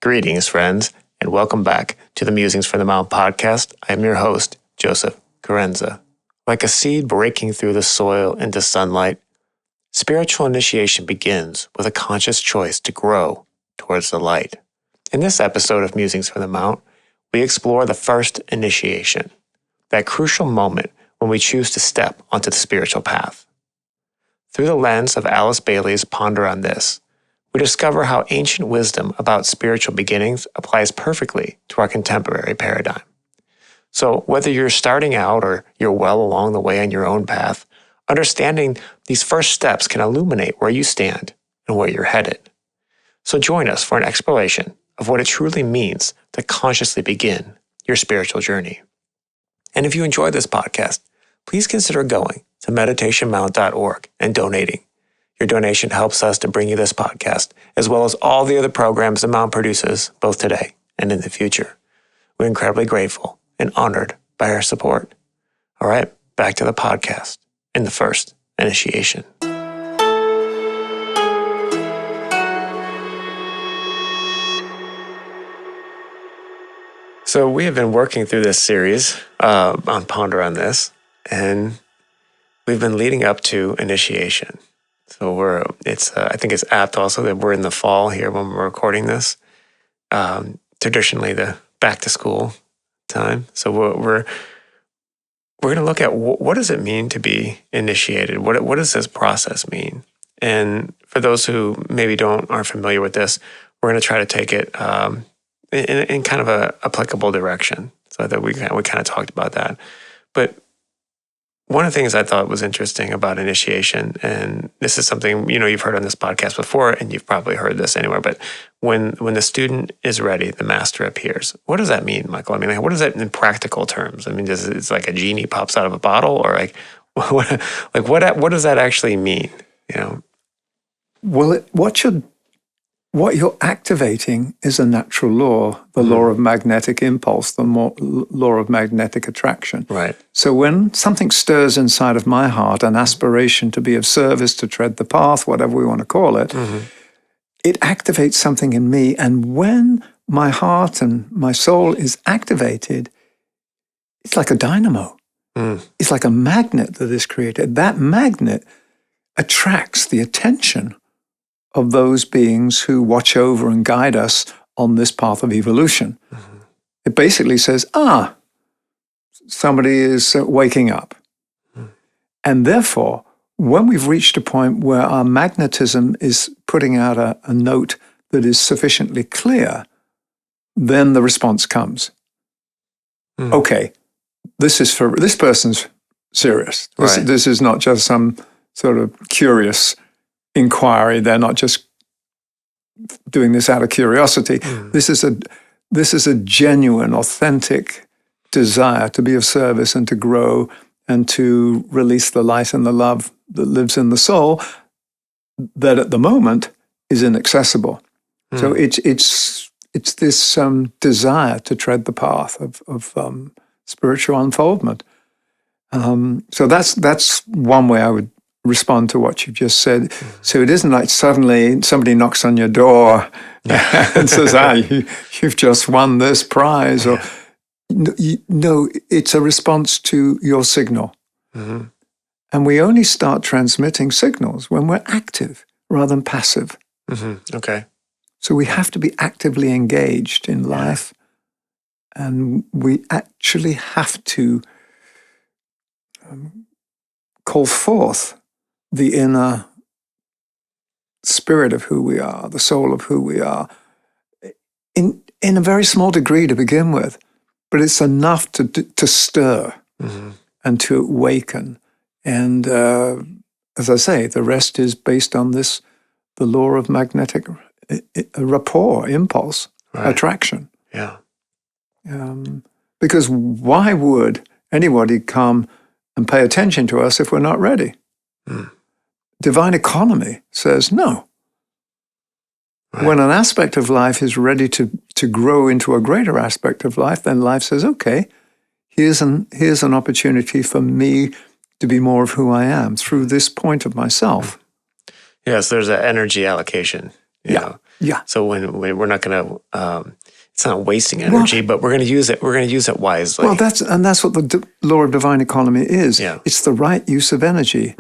Greetings, friends, and welcome back to the Musings from the Mount podcast. I am your host, Joseph Carenza. Like a seed breaking through the soil into sunlight, spiritual initiation begins with a conscious choice to grow towards the light. In this episode of Musings from the Mount, we explore the first initiation, that crucial moment when we choose to step onto the spiritual path. Through the lens of Alice Bailey's Ponder on This, we discover how ancient wisdom about spiritual beginnings applies perfectly to our contemporary paradigm. So whether you're starting out or you're well along the way on your own path, understanding these first steps can illuminate where you stand and where you're headed. So join us for an exploration of what it truly means to consciously begin your spiritual journey. And if you enjoyed this podcast, please consider going to meditationmount.org and donating. Your donation helps us to bring you this podcast, as well as all the other programs the Mount produces, both today and in the future. We're incredibly grateful and honored by our support. All right, back to the podcast and the first initiation. So we have been working through this series on Ponder on This, and we've been leading up to initiation. So I think it's apt also that we're in the fall here when we're recording this. Traditionally, the back to school time. So we're going to look at what does it mean to be initiated? What does this process mean? And for those who maybe aren't familiar with this, we're going to try to take it in kind of a applicable direction. So that we kind of talked about that, but. One of the things I thought was interesting about initiation, and this is something, you've heard on this podcast before, and you've probably heard this anywhere, but when the student is ready, the master appears. What does that mean, Michael? I mean, what is that in practical terms? I mean, it's like a genie pops out of a bottle, or what does that actually mean? Well, what you're activating is a natural law, the law of magnetic impulse, the law of magnetic attraction. Right. So when something stirs inside of my heart, an aspiration to be of service, to tread the path, whatever we want to call it, it activates something in me. And when my heart and my soul is activated, it's like a dynamo. It's like a magnet that is created. That magnet attracts the attention of those beings who watch over and guide us on this path of evolution. It basically says, somebody is waking up. And therefore, when we've reached a point where our magnetism is putting out a note that is sufficiently clear, then the response comes. Okay, this person's serious. This is not just some sort of curious inquiry. They're not just doing this out of curiosity. This is a genuine, authentic desire to be of service and to grow and to release the light and the love that lives in the soul that at the moment is inaccessible. So it's this desire to tread the path of spiritual unfoldment. So that's one way I would respond to what you've just said. So it isn't like suddenly somebody knocks on your door and says, you've just won this prize. Or no, it's a response to your signal. And we only start transmitting signals when we're active rather than passive. Okay. So we have to be actively engaged in life. And we actually have to call forth the inner spirit of who we are, the soul of who we are, in a very small degree to begin with, but it's enough to stir and to awaken. And as I say, the rest is based on the law of magnetic rapport, impulse, attraction. Yeah. Because why would anybody come and pay attention to us if we're not ready? Divine economy says no. When an aspect of life is ready to grow into a greater aspect of life, then life says, okay, here's an opportunity for me to be more of who I am through this point of myself. Yes, there's an energy allocation. You know. Yeah. So when we're not going to, it's not wasting energy, but we're going to use it. We're going to use it wisely. Well, that's what the law of divine economy is. Yeah. It's the right use of energy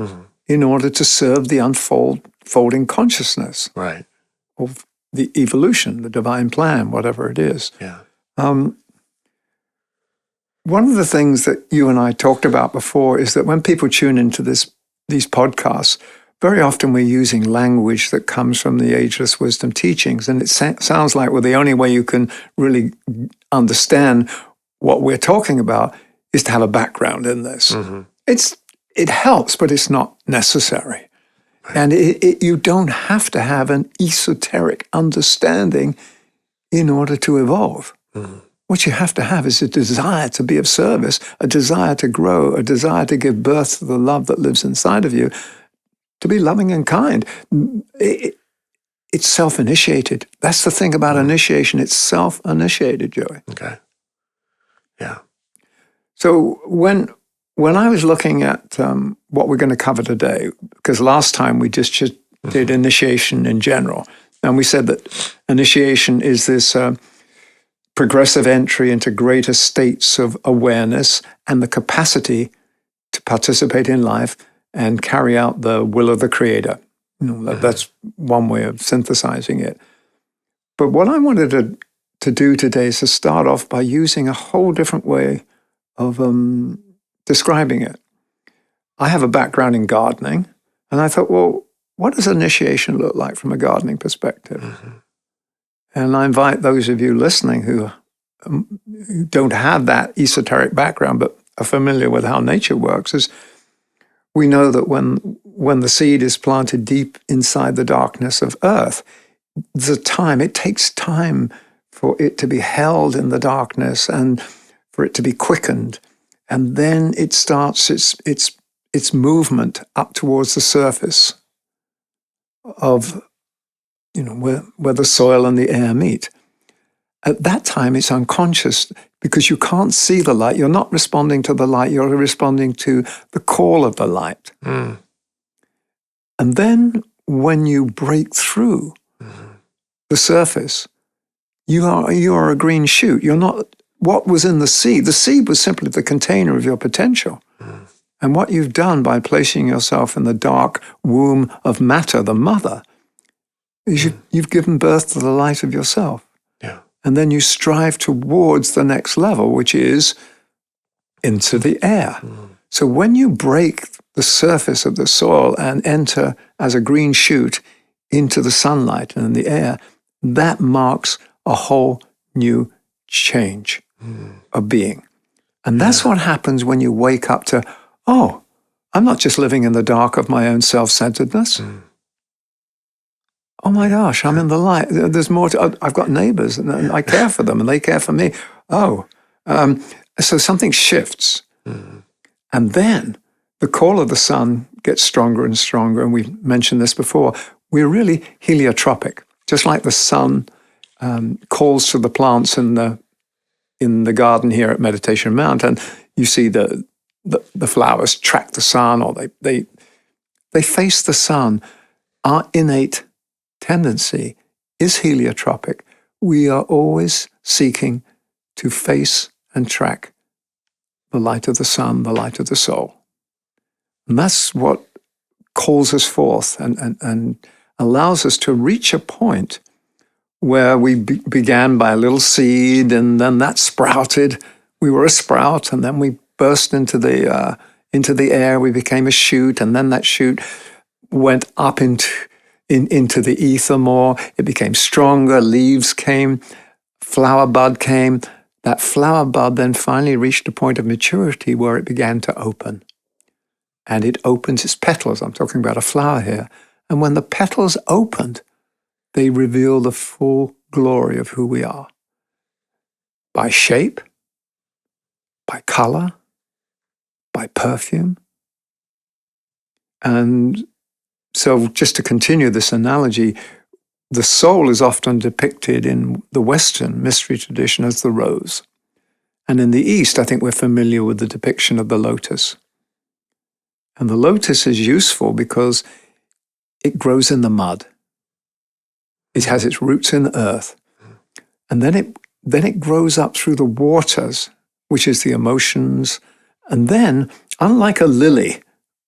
in order to serve the unfolding consciousness Right. of the evolution, the divine plan, whatever it is. Yeah. One of the things that you and I talked about before is that when people tune into these podcasts, very often we're using language that comes from the ageless wisdom teachings. And it sounds like, well, the only way you can really understand what we're talking about is to have a background in this. It helps, but it's not necessary. Right. And you don't have to have an esoteric understanding in order to evolve. What you have to have is a desire to be of service, a desire to grow, a desire to give birth to the love that lives inside of you, to be loving and kind. It's self-initiated. That's the thing about initiation. It's self-initiated, Joey. Okay. Yeah. So when I was looking at what we're going to cover today, because last time we just did initiation in general, and we said that initiation is this progressive entry into greater states of awareness and the capacity to participate in life and carry out the will of the Creator. That's one way of synthesizing it. But what I wanted to do today is to start off by using a whole different way of describing it. I have a background in gardening, and I thought, well, what does initiation look like from a gardening perspective? And I invite those of you listening who don't have that esoteric background but are familiar with how nature works, is we know that when the seed is planted deep inside the darkness of earth, it takes time for it to be held in the darkness and for it to be quickened. And then it starts its movement up towards the surface of, where the soil and the air meet. At that time, it's unconscious because you can't see the light. You're not responding to the light. You're responding to the call of the light. And then when you break through the surface, you are a green shoot. You're not what was in the seed. The seed was simply the container of your potential. And what you've done by placing yourself in the dark womb of matter, the mother, is you've given birth to the light of yourself. And then you strive towards the next level, which is into the air. So when you break the surface of the soil and enter as a green shoot into the sunlight and the air, that marks a whole new change of being. And that's what happens when you wake up to, oh, I'm not just living in the dark of my own self-centeredness. Oh my gosh, I'm in the light. There's more I've got neighbors and I care for them and they care for me. So something shifts. And then the call of the sun gets stronger and stronger. And we've mentioned this before. We're really heliotropic, just like the sun calls to the plants in the garden here at Meditation Mountain. You see the flowers track the sun, or they face the sun. Our innate tendency is heliotropic. We are always seeking to face and track the light of the sun, the light of the soul. And that's what calls us forth and allows us to reach a point where we began by a little seed, and then that sprouted. We were a sprout, and then we burst into the air. We became a shoot, and then that shoot went up into the ether more. It became stronger. Leaves came. Flower bud came. That flower bud then finally reached a point of maturity where it began to open. And it opens its petals. I'm talking about a flower here. And when the petals opened, they reveal the full glory of who we are. By shape, by color, by perfume. And so just to continue this analogy, the soul is often depicted in the Western mystery tradition as the rose. And in the East, I think we're familiar with the depiction of the lotus. And the lotus is useful because it grows in the mud. It has its roots in the earth. And then it grows up through the waters, which is the emotions. And then, unlike a lily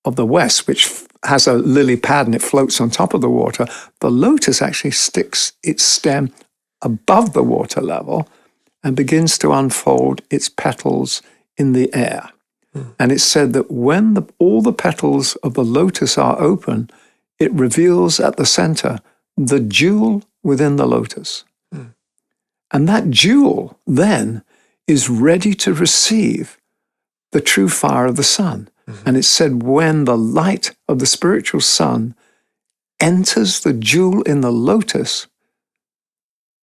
of the West, which has a lily pad and it floats on top of the water, the lotus actually sticks its stem above the water level and begins to unfold its petals in the air. And it's said that when all the petals of the lotus are open, it reveals at the center the jewel within the lotus. And that jewel then is ready to receive the true fire of the sun. And it said when the light of the spiritual sun enters the jewel in the lotus,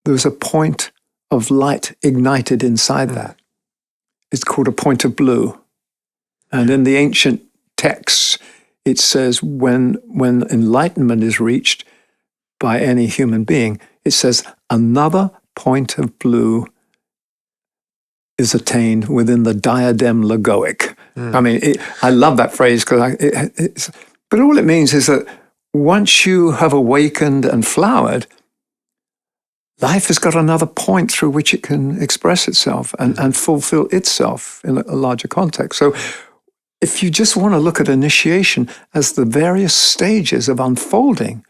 there's a point of light ignited inside that. It's called a point of blue. And in the ancient texts, it says when enlightenment is reached by any human being, it says another point of blue is attained within the diadem logoic. I mean, I love that phrase because but all it means is that once you have awakened and flowered, life has got another point through which it can express itself and fulfill itself in a larger context. So if you just want to look at initiation as the various stages of unfolding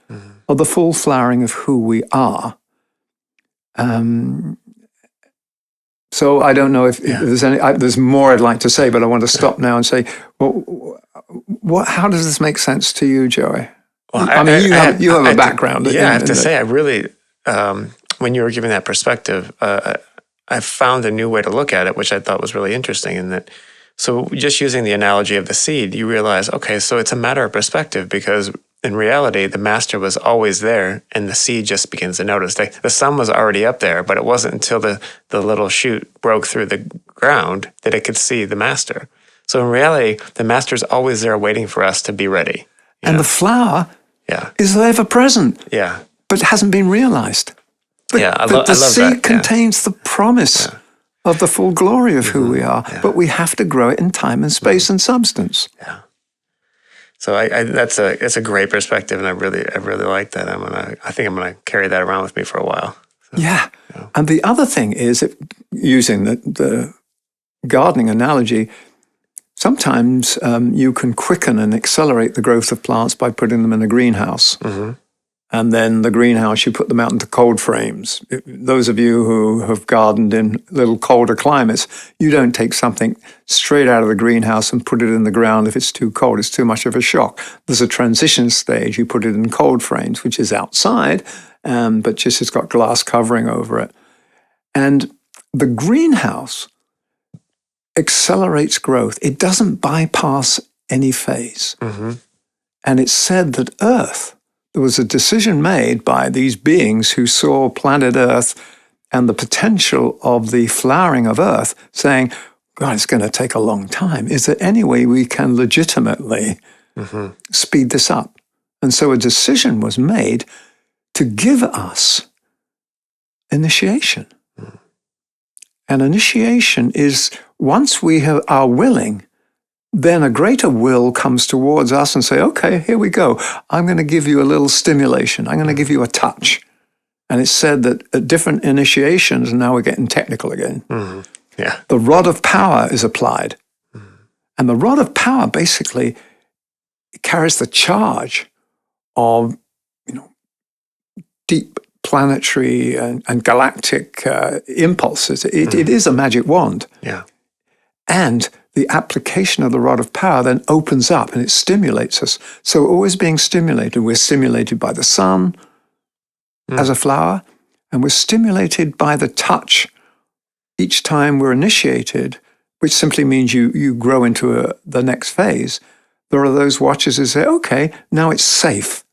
of the full flowering of who we are, so I don't know if there's there's more I'd like to say, but I want to stop now and say, well, how does this make sense to you, Joey? Well, I mean, you have a background. I have to say, I really, when you were giving that perspective, I found a new way to look at it, which I thought was really interesting. In that, so just using the analogy of the seed, you realize, okay, so it's a matter of perspective because in reality, the master was always there and the seed just begins to notice. The sun was already up there, but it wasn't until the little shoot broke through the ground that it could see the master. So in reality, the master's always there waiting for us to be ready. And the flower is ever present, but hasn't been realized. But the seed contains the promise of the full glory of who we are, but we have to grow it in time and space and substance. Yeah. So it's a great perspective, and I really like that. I think I'm gonna carry that around with me for a while. So, yeah. And the other thing is, using the gardening analogy, sometimes you can quicken and accelerate the growth of plants by putting them in a greenhouse. And then the greenhouse, you put them out into cold frames. Those of you who have gardened in little colder climates, you don't take something straight out of the greenhouse and put it in the ground if it's too cold. It's too much of a shock. There's a transition stage. You put it in cold frames, which is outside, but just it's got glass covering over it. And the greenhouse accelerates growth. It doesn't bypass any phase. And it's said that Earth, there was a decision made by these beings who saw planet Earth and the potential of the flowering of Earth, saying, God, it's going to take a long time. Is there any way we can legitimately speed this up? And so a decision was made to give us initiation. And initiation is, once we are willing, then a greater will comes towards us and say, okay, here we go. I'm going to give you a little stimulation. I'm going to give you a touch. And it's said that at different initiations, and now we're getting technical again, the rod of power is applied. And the rod of power basically carries the charge of, deep planetary and galactic impulses. It is a magic wand. And the application of the rod of power then opens up and it stimulates us. So we're always being stimulated. We're stimulated by the sun as a flower, and we're stimulated by the touch each time we're initiated, which simply means you grow into the next phase. There are those watchers who say, okay, now it's safe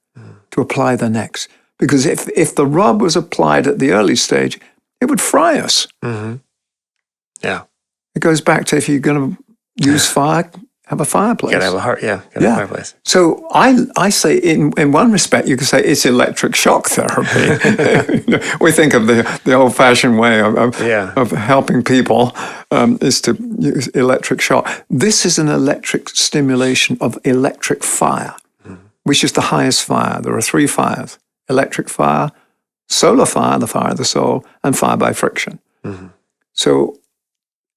to apply the next. Because if the rod was applied at the early stage, it would fry us. It goes back to, if you're going to use fire, have a fireplace. Gotta have a heart, gotta have a fireplace. So I say, in one respect, you could say it's electric shock therapy. We think of the old-fashioned way of helping people is to use electric shock. This is an electric stimulation of electric fire, which is the highest fire. There are 3 fires: electric fire, solar fire, the fire of the soul, and fire by friction. Mm-hmm. So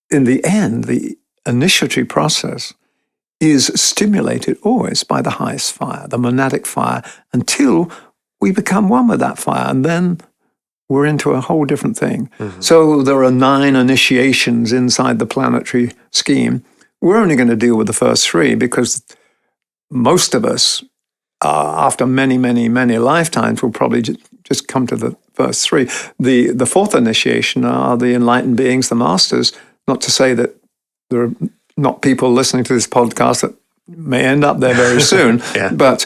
in the end, the initiatory process is stimulated always by the highest fire, the monadic fire, until we become one with that fire. And then we're into a whole different thing. Mm-hmm. So there are 9 initiations inside the planetary scheme. We're only going to deal with the first 3 because most of us, after many, many, many lifetimes, will probably just come to the first 3. The 4th initiation are the enlightened beings, the masters. Not to say that there are not people listening to this podcast that may end up there very soon, Yeah. but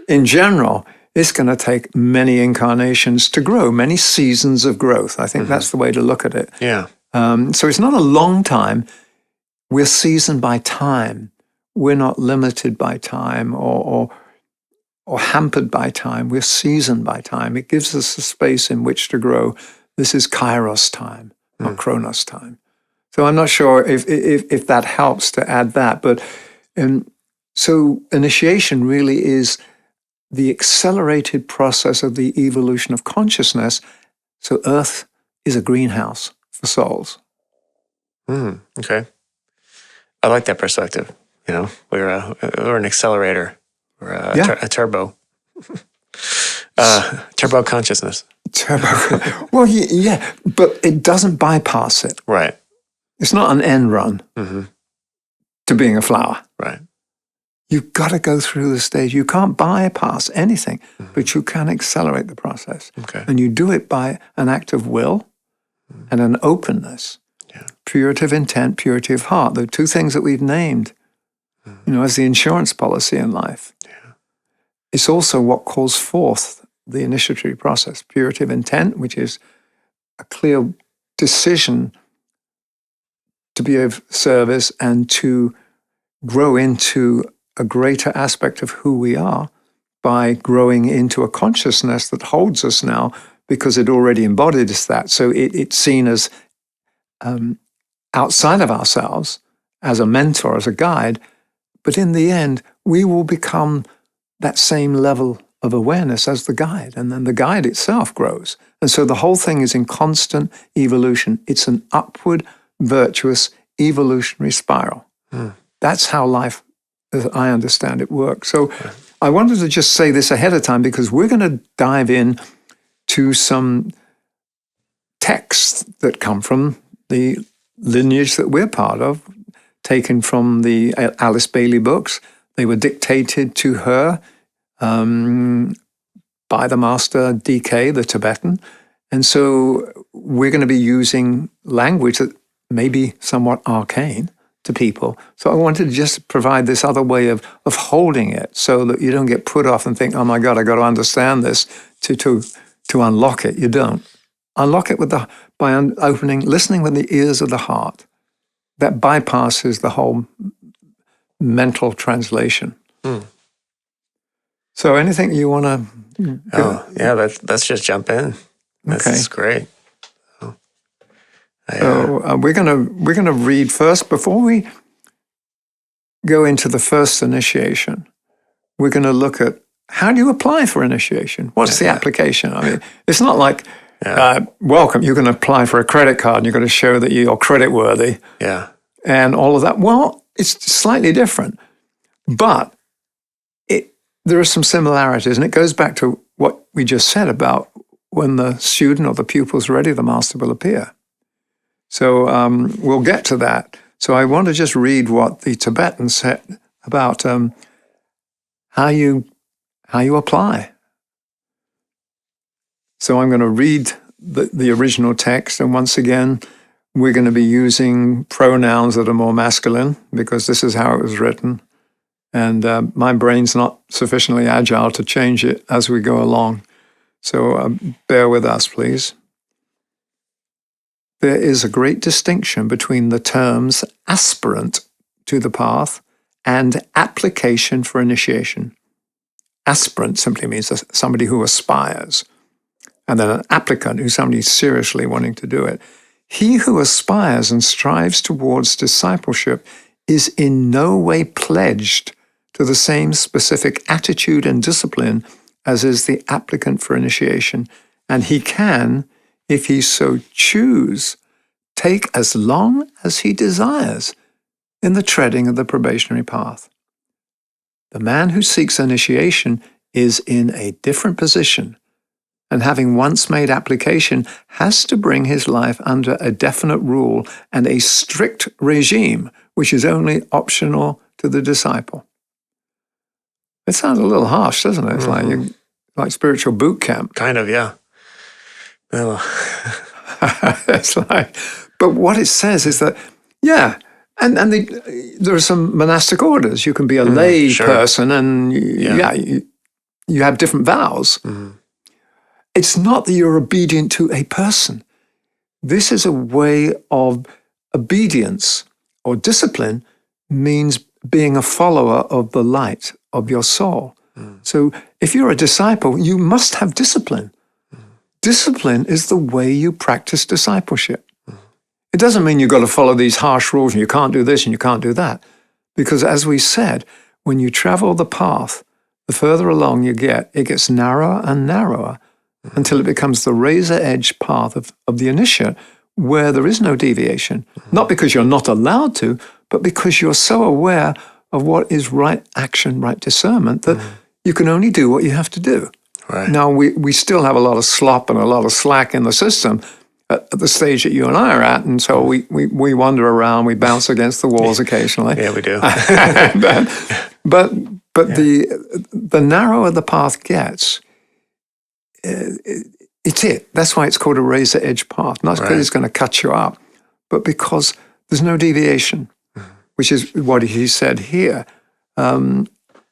in general, it's going to take many incarnations to grow, many seasons of growth. I think that's the way to look at it. Yeah. So it's not a long time. We're seasoned by time. We're not limited by time or hampered by time. We're seasoned by time. It gives us a space in which to grow. This is Kairos time, not Chronos time. So I'm not sure if that helps to add that. But so initiation really is the accelerated process of the evolution of consciousness. So Earth is a greenhouse for souls. Okay. I like that perspective. You know, we're an accelerator. We're a turbo. Turbo consciousness. Turbo. Well, yeah, but it doesn't bypass it. Right. It's not an end run to being a flower. Right. You've got to go through the stage. You can't bypass anything, but you can accelerate the process. Okay. And you do it by an act of will and an openness. Yeah. Purity of intent, purity of heart. The 2 things that we've named, as the insurance policy in life. Yeah. It's also what calls forth the initiatory process. Purity of intent, which is a clear decision to be of service and to grow into a greater aspect of who we are by growing into a consciousness that holds us now because it already embodies that. So it's seen as outside of ourselves, as a mentor, as a guide. But in the end, we will become that same level of awareness as the guide. And then the guide itself grows. And so the whole thing is in constant evolution. It's an upward, virtuous, evolutionary spiral. That's how life, as I understand it, works. So I wanted to just say this ahead of time because we're going to dive in to some texts that come from the lineage that we're part of, taken from the Alice Bailey books. They were dictated to her by the master DK, the Tibetan. And so we're going to be using language that may be somewhat arcane to people. So I wanted to just provide this other way of holding it so that you don't get put off and think, oh my God, I got to understand this to unlock it. You don't. Unlock it by opening, listening with the ears of the heart. That bypasses the whole mental translation. So anything you want to... Oh, yeah, let's just jump in. This is great. We're gonna read first, before we go into the first initiation, we're going to look at how do you apply for initiation? What's the application? I mean, it's not like, welcome, you're going to apply for a credit card and you're going to show that you're credit worthy. Yeah. And all of that. Well, it's slightly different, but there are some similarities, and it goes back to what we just said about when the student or the pupil's ready, the master will appear. So we'll get to that. So I want to just read what the Tibetans said about how you apply. So I'm going to read the original text, and once again, we're going to be using pronouns that are more masculine because this is how it was written. And my brain's not sufficiently agile to change it as we go along. So bear with us, please. There is a great distinction between the terms aspirant to the path and application for initiation. Aspirant simply means somebody who aspires, and then an applicant who's somebody seriously wanting to do it. He who aspires and strives towards discipleship is in no way pledged to the same specific attitude and discipline as is the applicant for initiation, and he can, if he so choose, take as long as he desires in the treading of the probationary path. The man who seeks initiation is in a different position, and having once made application, has to bring his life under a definite rule and a strict regime, which is only optional to the disciple. It sounds a little harsh, doesn't it? It's like spiritual boot camp. Kind of, yeah. Well. It's like, but what it says is that, there are some monastic orders. You can be a lay person, and you have different vows. It's not that you're obedient to a person. This is a way of obedience, or discipline means being a follower of the light of your soul. So if you're a disciple, you must have discipline. Discipline is the way you practice discipleship. It doesn't mean you've got to follow these harsh rules and you can't do this and you can't do that. Because as we said, when you travel the path, the further along you get, it gets narrower and narrower until it becomes the razor-edge path of the initiate, where there is no deviation. Not because you're not allowed to, but because you're so aware of what is right action, right discernment, that you can only do what you have to do. Right. Now, we still have a lot of slop and a lot of slack in the system at the stage that you and I are at, and so we wander around, we bounce against the walls occasionally. Yeah, we do. but the narrower the path gets, it's it. That's why it's called a razor-edge path. Not because it's going to cut you up, but because there's no deviation, which is what he said here. And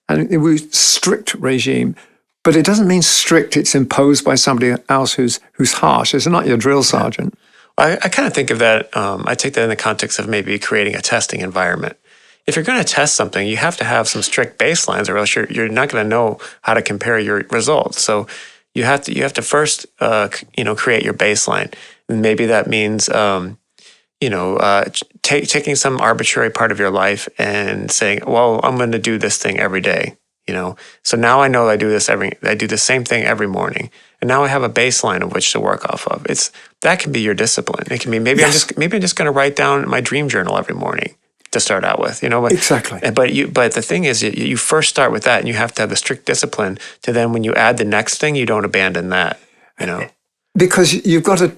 it was strict regime. But it doesn't mean strict, it's imposed by somebody else who's harsh. It's not your drill sergeant. I kind of think of that, I take that in the context of maybe creating a testing environment. If you're going to test something, you have to have some strict baselines, or else you're not going to know how to compare your results. So you have to first create your baseline. And maybe that means taking some arbitrary part of your life and saying, well, I'm going to do this thing every day. So now I know I do the same thing every morning, and now I have a baseline of which to work off of. That can be your discipline. It can be maybe I'm just going to write down my dream journal every morning to start out with. Exactly. But the thing is, you first start with that, and you have to have the strict discipline to then when you add the next thing, you don't abandon that. Because you've got to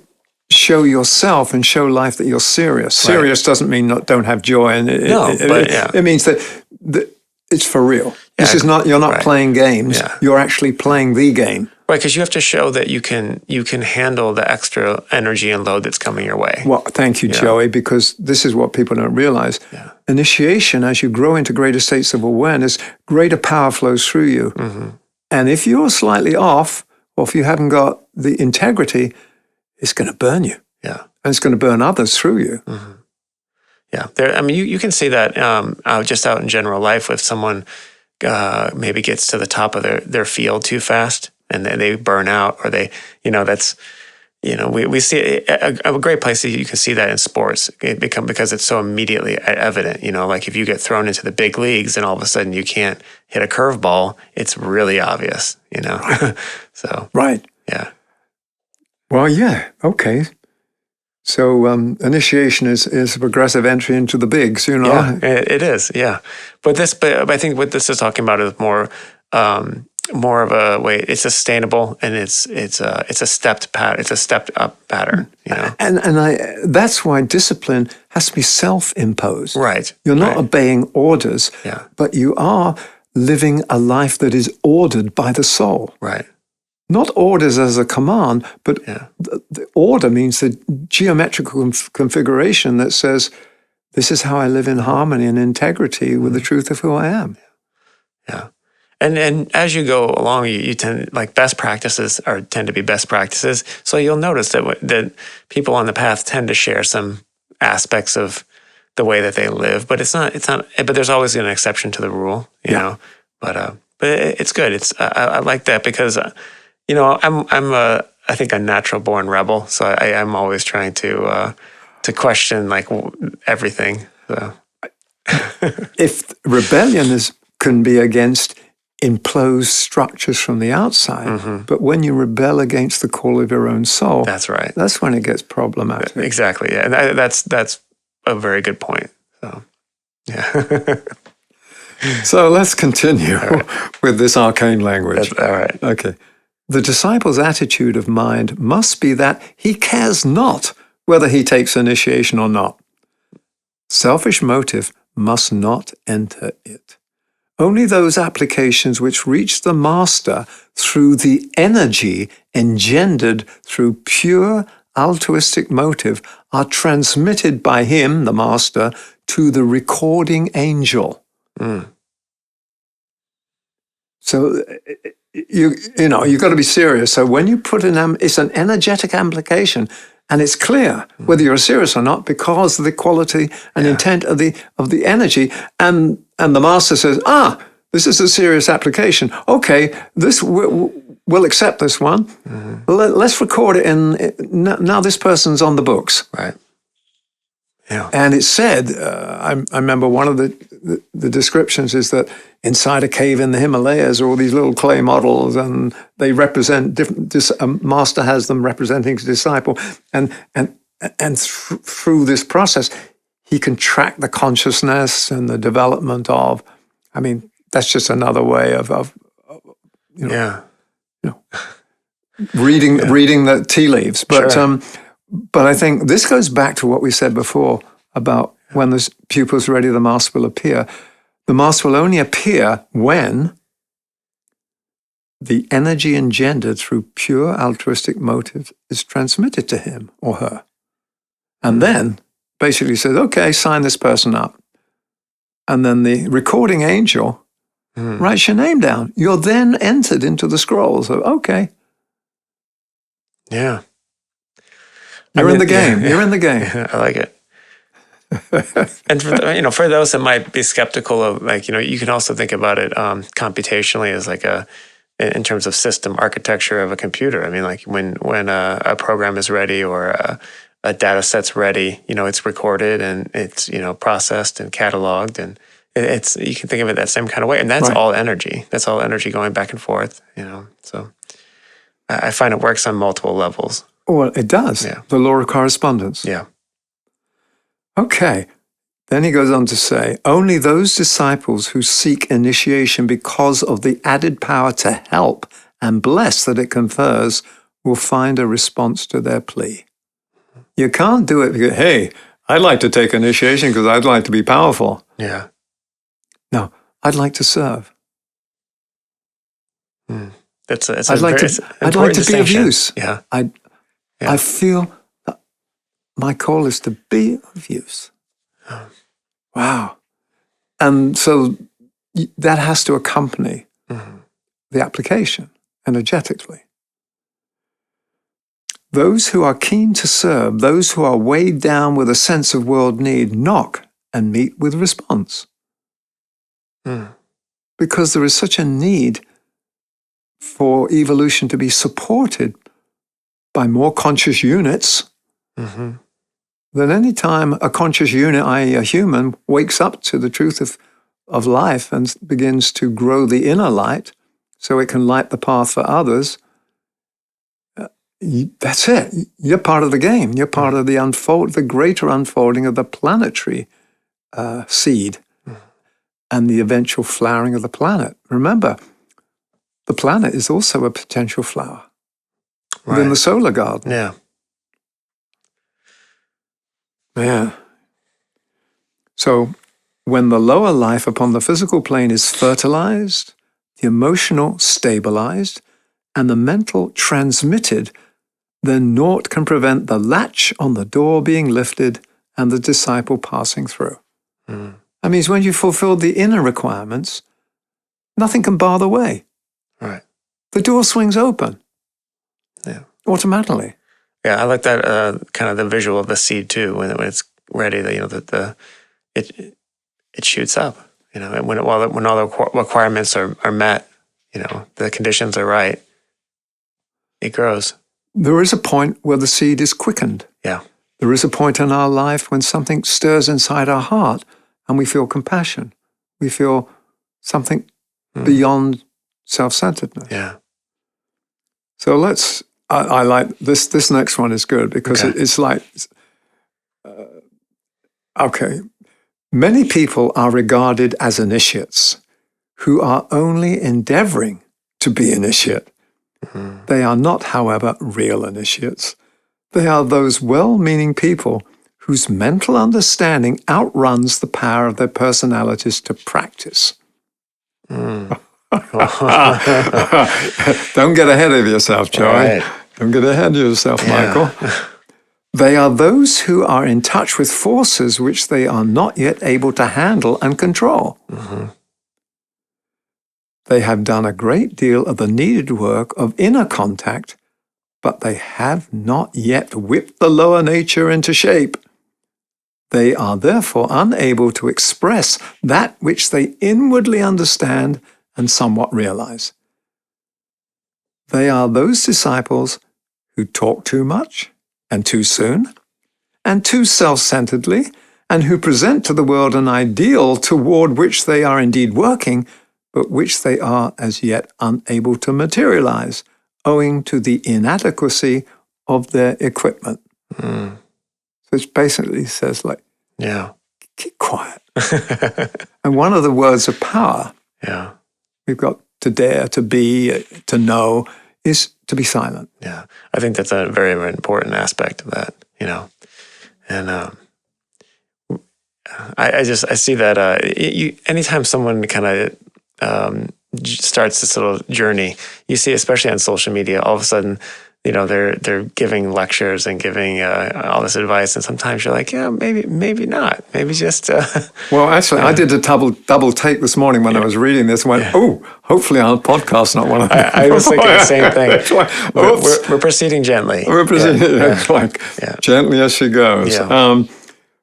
show yourself and show life that you're serious. Serious doesn't mean don't have joy, and it means that it's for real. Yeah, this is not, you're not playing games. Yeah. You're actually playing the game. Right, because you have to show that you can handle the extra energy and load that's coming your way. Well, thank you, Joey, because this is what people don't realize. Yeah. Initiation, as you grow into greater states of awareness, greater power flows through you. Mm-hmm. And if you're slightly off, or if you haven't got the integrity, it's going to burn you. Yeah. And it's going to burn others through you. Mm-hmm. Yeah. You can see that just out in general life, if someone maybe gets to the top of their field too fast and they burn out, or we see a great place that you can see that in sports because it's so immediately evident. Like if you get thrown into the big leagues and all of a sudden you can't hit a curveball, it's really obvious. So right. Yeah. Well, yeah. Okay. So initiation is a progressive entry into the bigs, Yeah, it is, yeah. But I think what this is talking about is more of a way. It's sustainable, and it's a stepped pattern. It's a stepped up pattern, And that's why discipline has to be self-imposed. Right. You're not obeying orders, but you are living a life that is ordered by the soul. Right. Not orders as a command, but the order means the geometrical configuration that says, this is how I live in harmony and integrity with the truth of who I am. Yeah. And as you go along, you tend, like best practices tend to be best practices. So you'll notice that people on the path tend to share some aspects of the way that they live, but but there's always an exception to the rule, you know, but it's good. I like that because, I think a natural born rebel. So I'm always trying to question like everything. So. If rebellion can be against implode structures from the outside. Mm-hmm. But when you rebel against the call of your own soul, That's right. that's when it gets problematic. Exactly. Yeah. And that's a very good point. So, yeah. So let's continue with this arcane language. That's all right. Okay. The disciple's attitude of mind must be that he cares not whether he takes initiation or not. Selfish motive must not enter it. Only those applications which reach the master through the energy engendered through pure altruistic motive are transmitted by him, the master, to the recording angel. Mm. So you've got to be serious. So when you put it's an energetic application, and it's clear whether you're serious or not because of the quality and intent of the energy. And the master says, this is a serious application. Okay, we'll accept this one. Mm-hmm. Let's record it now this person's on the books. Right. Yeah. And it said, I remember one of the descriptions is that inside a cave in the Himalayas are all these little clay models, and they represent different. A master has them representing his disciple, and through this process, he can track the consciousness and the development of. I mean, that's just another way of reading the tea leaves, but. Sure. But I think this goes back to what we said before about when the pupil's ready, the master will appear. The master will only appear when the energy engendered through pure altruistic motive is transmitted to him or her. And then basically says, okay, sign this person up. And then the recording angel writes your name down. You're then entered into the scrolls of, okay. Yeah. You're in the game. Yeah. You're in the game. I like it. And for those that might be skeptical of, you can also think about it computationally as in terms of system architecture of a computer. I mean, like when a program is ready or a data set's ready, it's recorded and it's processed and cataloged, and you can think of it that same kind of way. And that's all energy. That's all energy going back and forth. So I find it works on multiple levels. Well, it does. Yeah. The law of correspondence. Yeah. Okay. Then he goes on to say, only those disciples who seek initiation because of the added power to help and bless that it confers will find a response to their plea. You can't do it because, hey, I'd like to take initiation because I'd like to be powerful. Yeah. No, I'd like to serve. I'd like to be of use. Yeah. I feel that my call is to be of use. Oh. Wow. And so that has to accompany the application energetically. Those who are keen to serve, those who are weighed down with a sense of world need, knock and meet with response. Because there is such a need for evolution to be supported by more conscious units than any time a conscious unit, i.e. a human, wakes up to the truth of life and begins to grow the inner light so it can light the path for others. That's it. You're part of the game. You're part of the greater unfolding of the planetary seed and the eventual flowering of the planet. Remember, the planet is also a potential flower within the solar garden. Yeah. Yeah. So when the lower life upon the physical plane is fertilized, the emotional stabilized, and the mental transmitted, then naught can prevent the latch on the door being lifted and the disciple passing through. That means when you fulfill the inner requirements, nothing can bar the way. Right. The door swings open. Yeah. Automatically. Yeah, I like that kind of the visual of the seed too. When it's ready, it shoots up. And when all the requirements are met, the conditions are right, it grows. There is a point where the seed is quickened. Yeah. There is a point in our life when something stirs inside our heart and we feel compassion. We feel something beyond self-centeredness. Yeah. So I like this. This next one is good because it's like, okay, many people are regarded as initiates who are only endeavoring to be initiate. Mm-hmm. They are not, however, real initiates. They are those well-meaning people whose mental understanding outruns the power of their personalities to practice. Mm. Don't get ahead of yourself, Joey. Right. Don't get ahead of yourself, Michael. They are those who are in touch with forces which they are not yet able to handle and control. Mm-hmm. They have done a great deal of the needed work of inner contact, but they have not yet whipped the lower nature into shape. They are therefore unable to express that which they inwardly understand and somewhat realize. They are those disciples who talk too much and too soon and too self-centeredly, and who present to the world an ideal toward which they are indeed working, but which they are as yet unable to materialize, owing to the inadequacy of their equipment. Mm. So it basically says, like, Yeah. keep quiet. And one of the words of power, Yeah. we've got to dare, to be, to know, is to be silent. Yeah. I think that's a very, very important aspect of that, and I see that anytime someone kind of starts this little journey, you see, especially on social media, all of a sudden, they're giving lectures and giving all this advice, and sometimes you're like, yeah, maybe not, maybe just. Well, actually, I did a double take this morning when I was reading this. And went, oh, hopefully our podcast not one of them. I was thinking the same thing. We're proceeding gently. We're proceeding gently as she goes. Yeah.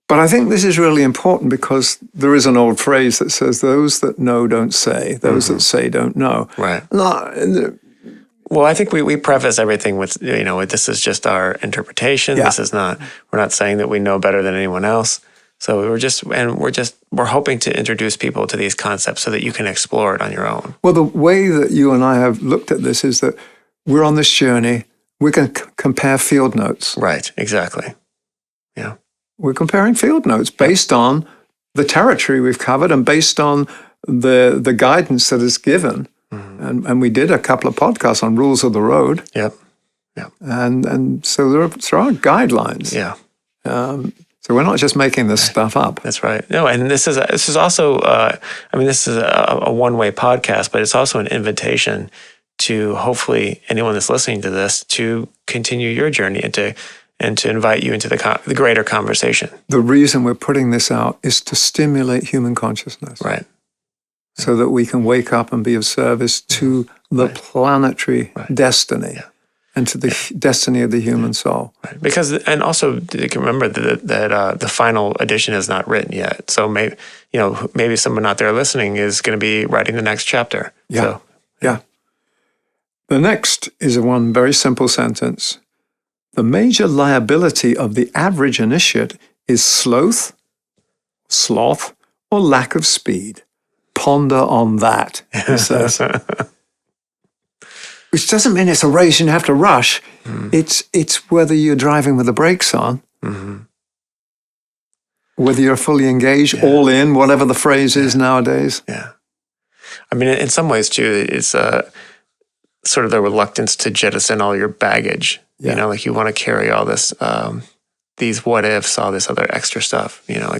But I think this is really important because there is an old phrase that says, "Those that know don't say; those that say don't know." Right. No, well, I think we preface everything with, this is just our interpretation. Yeah. This is not, we're not saying that we know better than anyone else. So we're hoping to introduce people to these concepts so that you can explore it on your own. Well, the way that you and I have looked at this is that we're on this journey. We can compare field notes. Right. Exactly. Yeah. We're comparing field notes based on the territory we've covered and based on the guidance that is given. Mm-hmm. And we did a couple of podcasts on rules of the road. Yep. And so there are guidelines. Yeah. So we're not just making this stuff up. That's right. No, and this is also, this is a one-way podcast, but it's also an invitation to hopefully anyone that's listening to this to continue your journey and to invite you into the greater conversation. The reason we're putting this out is to stimulate human consciousness. Right. So that we can wake up and be of service to the planetary destiny and to the destiny of the human soul. Right. Because, and also you can remember that the final edition is not written yet. So maybe someone out there listening is going to be writing the next chapter. Yeah. So, yeah. The next is one very simple sentence. The major liability of the average initiate is sloth, or lack of speed. Ponder on that, he says. Which doesn't mean it's a race and you have to rush. It's whether you're driving with the brakes on, whether you're fully engaged, all in, whatever the phrase is nowadays. Yeah. I mean, in some ways, too, it's sort of the reluctance to jettison all your baggage. Yeah. Like you want to carry all this, these what ifs, all this other extra stuff, there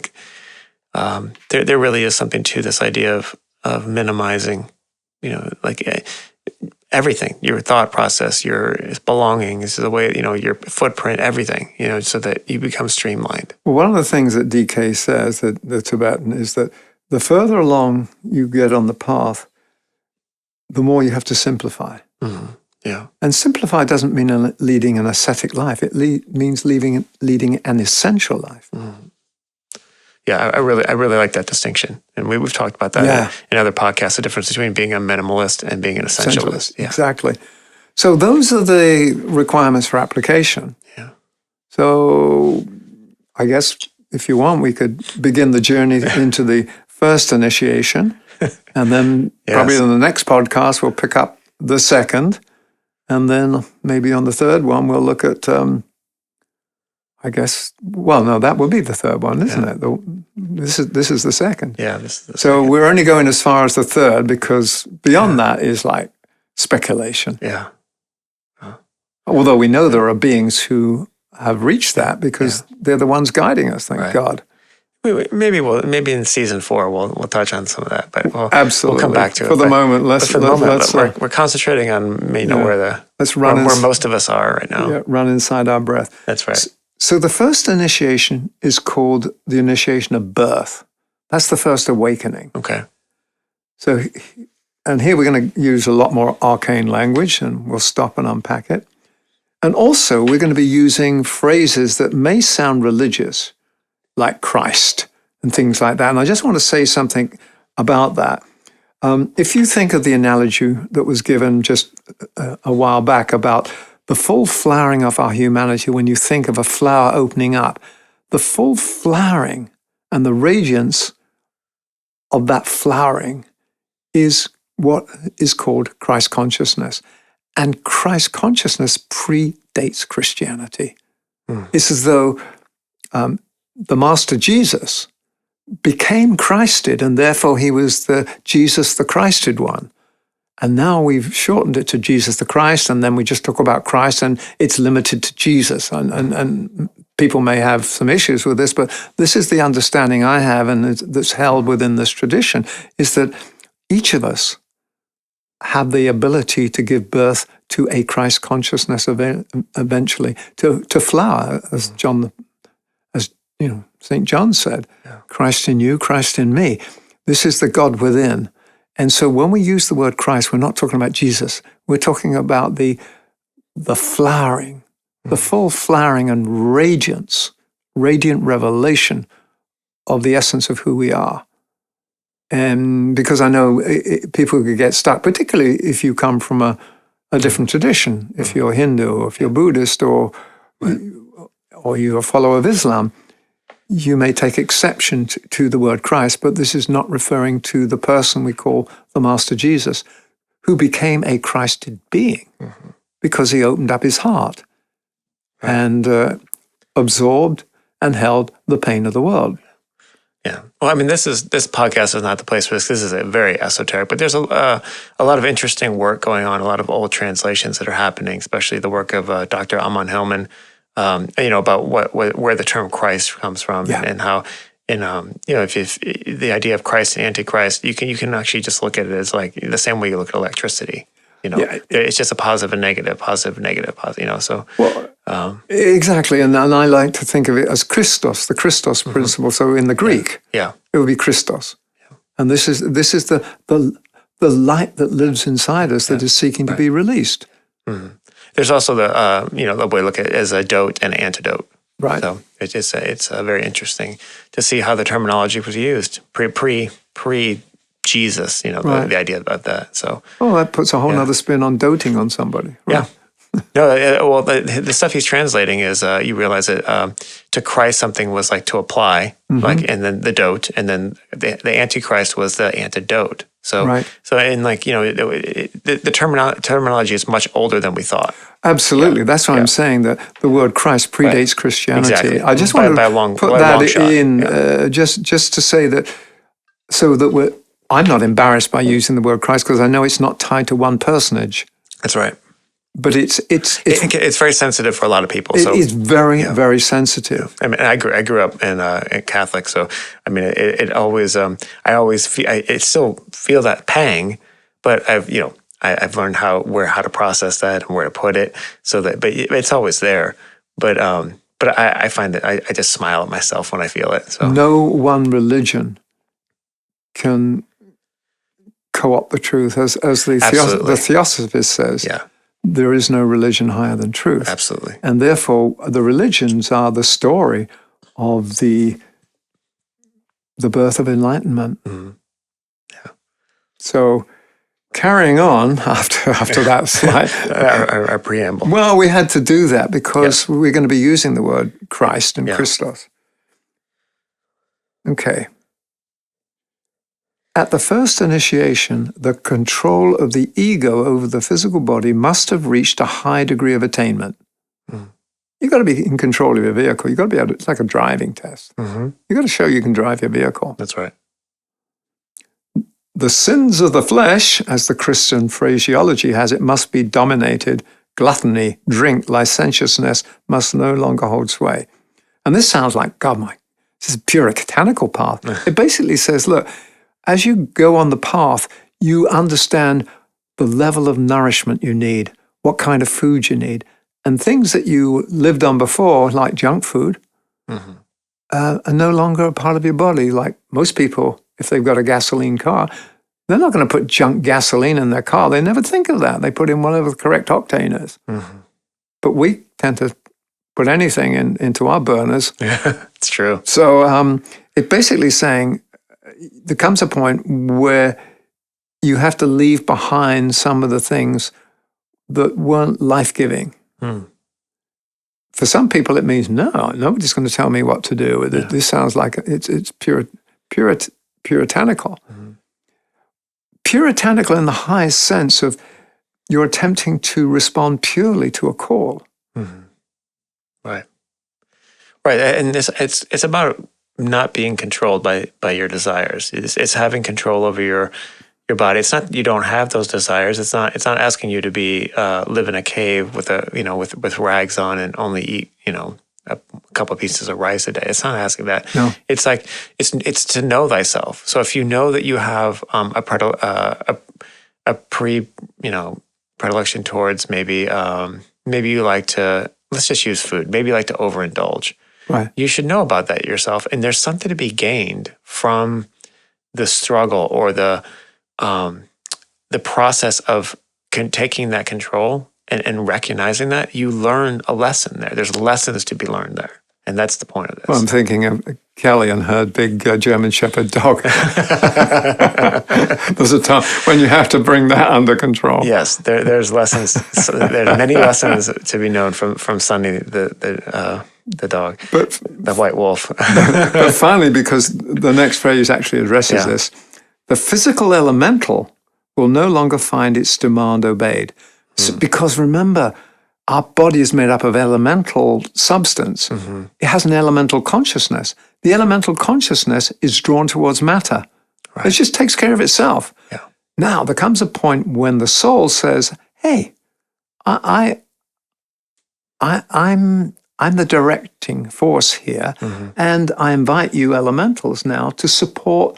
really is something to this idea of minimizing, everything, your thought process, your belongings, the way, your footprint, everything, so that you become streamlined. Well, one of the things that DK says, that the Tibetan, is that the further along you get on the path, the more you have to simplify. Mm-hmm. Yeah. And simplify doesn't mean leading an ascetic life. It means leading an essential life. Mm-hmm. Yeah, I really like that distinction. And we've talked about that in other podcasts, the difference between being a minimalist and being an essentialist. Yeah. Exactly. So those are the requirements for application. Yeah. So I guess if you want, we could begin the journey into the first initiation. And then probably in the next podcast, we'll pick up the second. And then maybe on the third one, we'll look at, I guess, well, no, that will be the third one, isn't it? This is the second. Yeah, this is the So second. we're only going as far as the third, because beyond that is like speculation. Yeah. Although we know there are beings who have reached that, because they're the ones guiding us, thank God. Maybe in season 4 we'll touch on some of that, but Absolutely. we'll come back to it. For the moment, we're concentrating on where most of us are right now. Yeah, run inside our breath. That's right. So the first initiation is called the initiation of birth. That's the first awakening. Okay. So, and here we're going to use a lot more arcane language, and we'll stop and unpack it. And also, we're going to be using phrases that may sound religious, like Christ and things like that. And I just want to say something about that. If you think of the analogy that was given just a while back about the full flowering of our humanity, when you think of a flower opening up, the full flowering and the radiance of that flowering is what is called Christ consciousness. And Christ consciousness predates Christianity. It's as though the Master Jesus became Christed, and therefore he was the Jesus, the Christed one. And now we've shortened it to Jesus the Christ, and then we just talk about Christ, and it's limited to Jesus. And people may have some issues with this, but this is the understanding I have, and that's held within this tradition, is that each of us have the ability to give birth to a Christ consciousness eventually, to flower, as St. John said, Christ in you, Christ in me. This is the God within. And so when we use the word Christ, we're not talking about Jesus. We're talking about the flowering, the full flowering and radiant revelation of the essence of who we are. And because I know people could get stuck, particularly if you come from a different tradition, if you're Hindu or if you're Buddhist or you're a follower of Islam, you may take exception to the word Christ, but this is not referring to the person we call the Master Jesus, who became a Christed being because he opened up his heart and absorbed and held the pain of the world. Yeah. Well, I mean, this podcast is not the place for this. This is a very esoteric, but there's a lot of interesting work going on, a lot of old translations that are happening, especially the work of Dr. Amon Hillman, about where the term Christ comes from and how, if the idea of Christ and Antichrist, you can actually just look at it as like the same way you look at electricity. It's just a positive and negative, positive, negative, positive, so. Well, exactly. And I like to think of it as Christos, the Christos principle. So in the Greek, it would be Christos. Yeah. And this is the light that lives inside us that is seeking to be released. Mm-hmm. There's also the way to look at it as a dote and antidote. Right. So it's very interesting to see how the terminology was used pre Jesus, the idea about that. So that puts a whole other spin on doting on somebody. Right? Yeah. No, the stuff he's translating is you realize that to Christ something was like to apply, and then the dote, and then the Antichrist was the antidote. So the terminology is much older than we thought. Absolutely, that's why I'm saying that the word Christ predates Christianity. Exactly. I just want to put that in, just to say that, so that I'm not embarrassed by using the word Christ because I know it's not tied to one personage. That's right. But it's very sensitive for a lot of people. It is very, very sensitive. I mean, I grew up in Catholic, so I mean, it always I still feel that pang, but I've learned how to process that and where to put it, but it's always there. But I find that I just smile at myself when I feel it. So no one religion can co-opt the truth, as the Theosophist says. Yeah. There is no religion higher than truth. Absolutely. And therefore, the religions are the story of the birth of enlightenment. Mm-hmm. Yeah. So, carrying on after that slide. our preamble. Well, we had to do that because we're going to be using the word Christ and Christos. Okay. At the first initiation, the control of the ego over the physical body must have reached a high degree of attainment. Mm. You've got to be in control of your vehicle. You've got to be able to, it's like a driving test. Mm-hmm. You've got to show you can drive your vehicle. That's right. The sins of the flesh, as the Christian phraseology has it, must be dominated. Gluttony, drink, licentiousness must no longer hold sway. And this sounds like, God, this is a puritanical path. It basically says, look, as you go on the path, you understand the level of nourishment you need, what kind of food you need, and things that you lived on before, like junk food, Mm-hmm. are no longer a part of your body. Like most people, if they've got a gasoline car, they're not going to put junk gasoline in their car. They never think of that. They put in whatever the correct octane is. Mm-hmm. But we tend to put anything into our burners. Yeah, it's true. So it's basically saying there comes a point where you have to leave behind some of the things that weren't life-giving. Mm. For some people, it means, no, nobody's going to tell me what to do. Yeah. This sounds like it's puritanical. Mm-hmm. Puritanical in the highest sense of you're attempting to respond purely to a call. Mm-hmm. Right. Right. And it's about not being controlled by your desires. It's having control over your body. It's not you don't have those desires. It's not asking you to be live in a cave with with rags on and only eat a couple of pieces of rice a day. It's not asking that. No. It's like it's to know thyself. So if you know that you have a predilection towards maybe you like to, let's just use food. Maybe you like to overindulge. Right. You should know about that yourself. And there's something to be gained from the struggle or the process of taking that control and recognizing that. You learn a lesson there. There's lessons to be learned there. And that's the point of this. Well, I'm thinking of Kelly and her big German Shepherd dog. There's a time when you have to bring that under control. Yes, there's lessons. There's many lessons to be known from Sunny, the dog, the white wolf. But finally, because the next phrase actually addresses this, the physical elemental will no longer find its demand obeyed. So, because remember, our body is made up of elemental substance. Mm-hmm. It has an elemental consciousness. The elemental consciousness is drawn towards matter. Right. It just takes care of itself. Yeah. Now, there comes a point when the soul says, hey, I'm the directing force here, and I invite you elementals now to support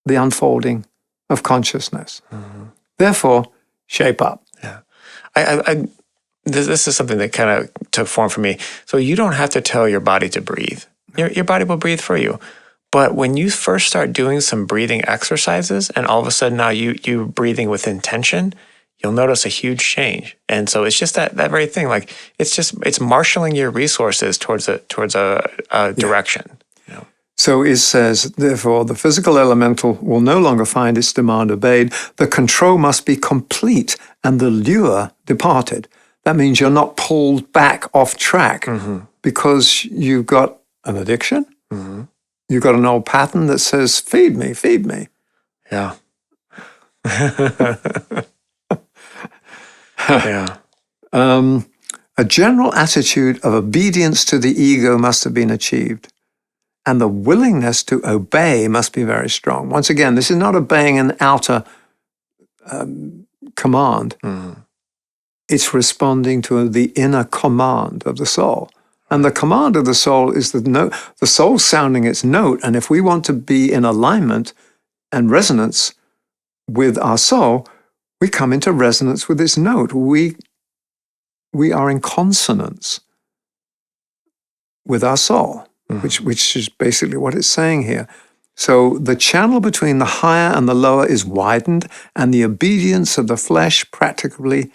the unfolding of consciousness. Mm-hmm. Therefore, shape up. Yeah. This is something that kind of took form for me. So you don't have to tell your body to breathe. Your body will breathe for you. But when you first start doing some breathing exercises and all of a sudden now you're breathing with intention, you'll notice a huge change. And so it's just that very thing. Like it's marshaling your resources towards a direction. So it says, therefore, the physical elemental will no longer find its demand obeyed. The control must be complete and the lure departed. That means you're not pulled back off track because you've got an addiction. Mm-hmm. You've got an old pattern that says, feed me, feed me. Yeah. Yeah. A general attitude of obedience to the ego must have been achieved. And the willingness to obey must be very strong. Once again, this is not obeying an outer command. Mm-hmm. It's responding to the inner command of the soul. And the command of the soul is the note, the soul sounding its note. And if we want to be in alignment and resonance with our soul, we come into resonance with its note. We are in consonance with our soul. Which is basically what it's saying here. So the channel between the higher and the lower is widened, and the obedience of the flesh practically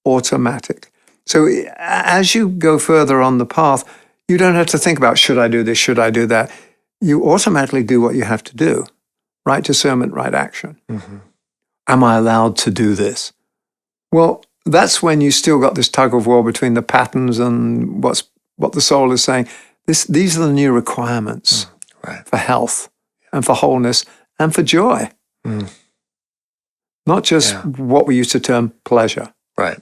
automatic. So as you go further on the path, you don't have to think about, should I do this, should I do that? You automatically do what you have to do. Right discernment, right action. Mm-hmm. Am I allowed to do this? Well, that's when you still got this tug of war between the patterns and what the soul is saying. These are the new requirements for health and for wholeness and for joy. Not just what we used to term pleasure. Right.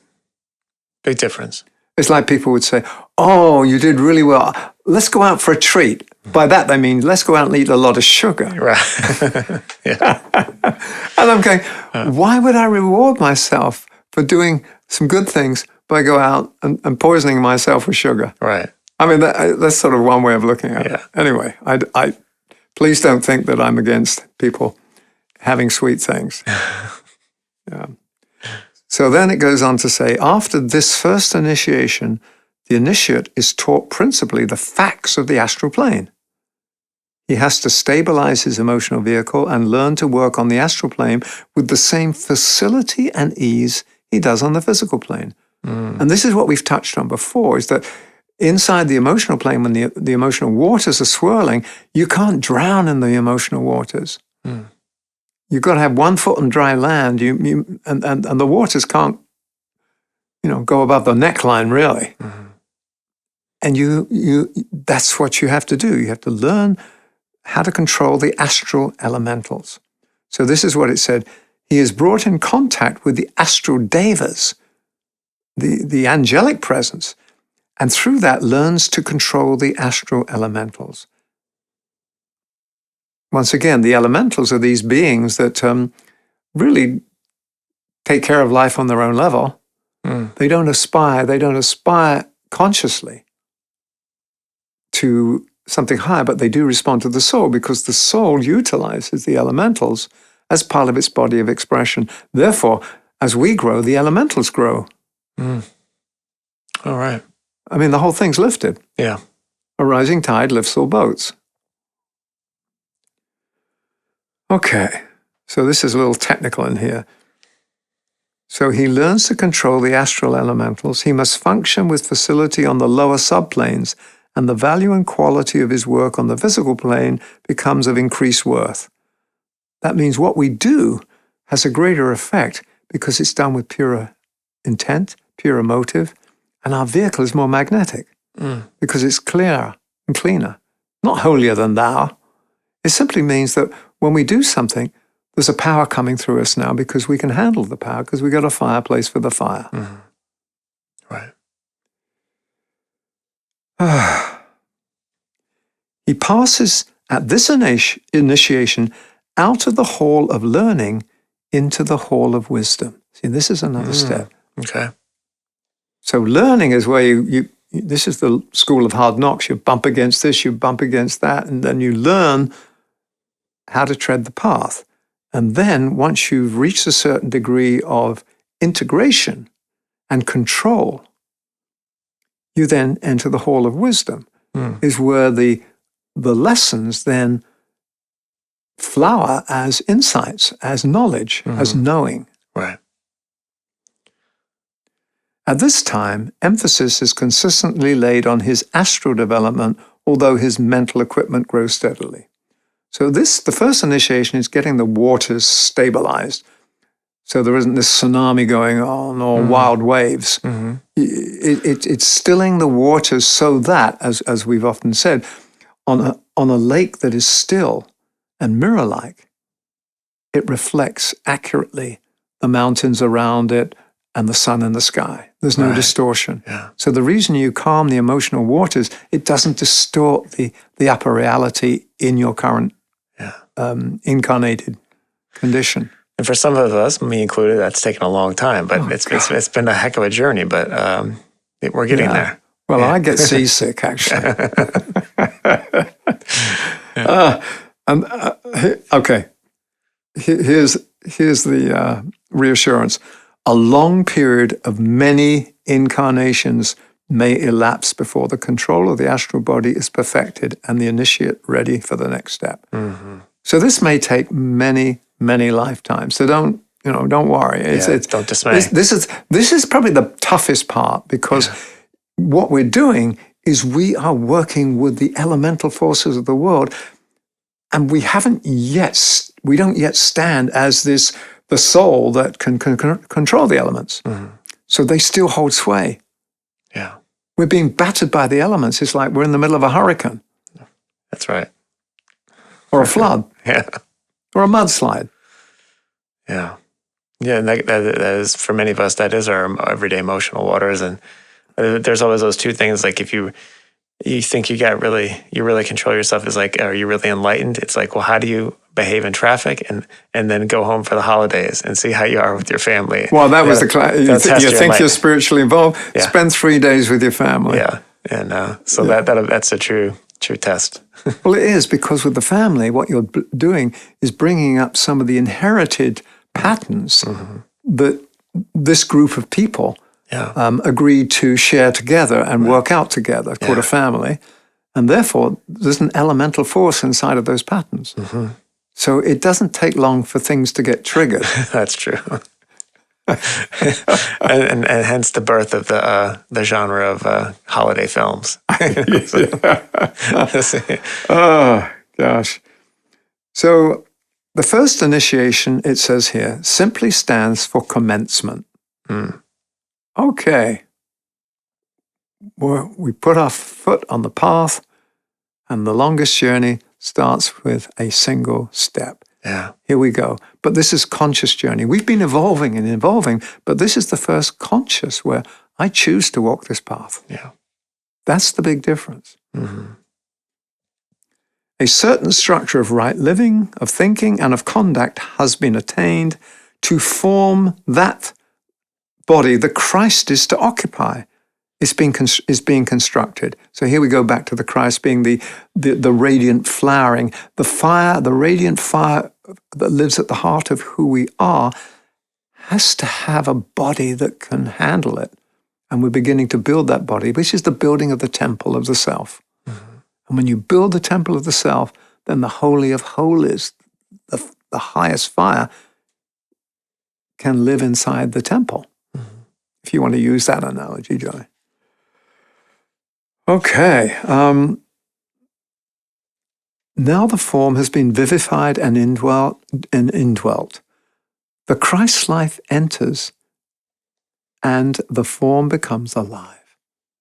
Big difference. It's like people would say, oh, you did really well. Let's go out for a treat. By that, they mean, let's go out and eat a lot of sugar. Right. Yeah. And I'm going, why would I reward myself for doing some good things by go out and poisoning myself with sugar? Right. I mean, that's sort of one way of looking at it. Anyway, I please don't think that I'm against people having sweet things. Yeah. So then it goes on to say, after this first initiation, the initiate is taught principally the facts of the astral plane. He has to stabilize his emotional vehicle and learn to work on the astral plane with the same facility and ease he does on the physical plane. And this is what we've touched on before, is that inside the emotional plane, when the emotional waters are swirling, you can't drown in the emotional waters. You've got to have 1 foot on dry land, and the waters can't, go above the neckline, really. And that's what you have to do. You have to learn how to control the astral elementals. So this is what it said. He is brought in contact with the astral devas, the angelic presence, and through that learns to control the astral elementals. Once again, the elementals are these beings that really take care of life on their own level. They don't aspire consciously to something higher, but they do respond to the soul because the soul utilizes the elementals as part of its body of expression. Therefore, as we grow, the elementals grow. All right. I mean, the whole thing's lifted. Yeah. A rising tide lifts all boats. Okay, so this is a little technical in here. So he learns to control the astral elementals. He must function with facility on the lower subplanes, and the value and quality of his work on the physical plane becomes of increased worth. That means what we do has a greater effect because it's done with purer intent, purer motive, and our vehicle is more magnetic because it's clearer and cleaner. Not holier than thou. It simply means that when we do something, there's a power coming through us now because we can handle the power because we got a fireplace for the fire. Right. He passes at this initiation out of the hall of learning into the hall of wisdom. See, this is another step. Okay. So learning is where you this is the school of hard knocks. You bump against this, you bump against that, and then you learn how to tread the path. And then once you've reached a certain degree of integration and control, you then enter the hall of wisdom, is where the lessons then flower as insights, as knowledge, as knowing. Right. At this time, emphasis is consistently laid on his astral development, although his mental equipment grows steadily. So the first initiation is getting the waters stabilized. So there isn't this tsunami going on or wild waves. It's stilling the waters so that, as we've often said, on a lake that is still and mirror-like, it reflects accurately the mountains around it and the sun in the sky. There's no distortion. Yeah. So the reason you calm the emotional waters, it doesn't distort the upper reality in your current incarnated condition. And for some of us, me included, that's taken a long time, but it's been a heck of a journey, but we're getting there. Well, I get seasick, actually. Okay. Here's the reassurance. A long period of many incarnations may elapse before the control of the astral body is perfected and the initiate ready for the next step. So this may take many, many lifetimes. So don't worry. Don't dismay. This is probably the toughest part because what we're doing is we are working with the elemental forces of the world, and we don't yet stand as the soul that can control the elements. So they still hold sway. Yeah. We're being battered by the elements. It's like we're in the middle of a hurricane. That's right. Or a flood. Yeah. Or a mudslide. Yeah. Yeah, and that is, for many of us, that is our everyday emotional waters. And there's always those two things. Like if you think you really control yourself, is like, are you really enlightened? It's like, well, how do you behave in traffic and then go home for the holidays and see how you are with your family? Well, that was They'll test you your think you're spiritually involved? Yeah. Spend 3 days with your family. Yeah, and that's a true test. Well, it is, because with the family, what you're doing is bringing up some of the inherited patterns that this group of people agreed to share together and work out together, called a family. And therefore, there's an elemental force inside of those patterns. So it doesn't take long for things to get triggered. That's true. and hence the birth of the genre of holiday films. Oh, gosh. So the first initiation, it says here, simply stands for commencement. Okay. We put our foot on the path, and the longest journey starts with a single step. Yeah. Here we go. But this is conscious journey. We've been evolving and evolving, but this is the first conscious where I choose to walk this path. Yeah. That's the big difference. A certain structure of right living, of thinking, and of conduct has been attained to form that body that Christ is to occupy. Is being constructed. So here we go back to the Christ being the radiant flowering, the fire, the radiant fire that lives at the heart of who we are, has to have a body that can handle it. And we're beginning to build that body, which is the building of the temple of the self. And when you build the temple of the self, then the Holy of Holies, the highest fire, can live inside the temple. If you want to use that analogy, Joey. Okay. Now the form has been vivified and indwelt. The Christ life enters, and the form becomes alive.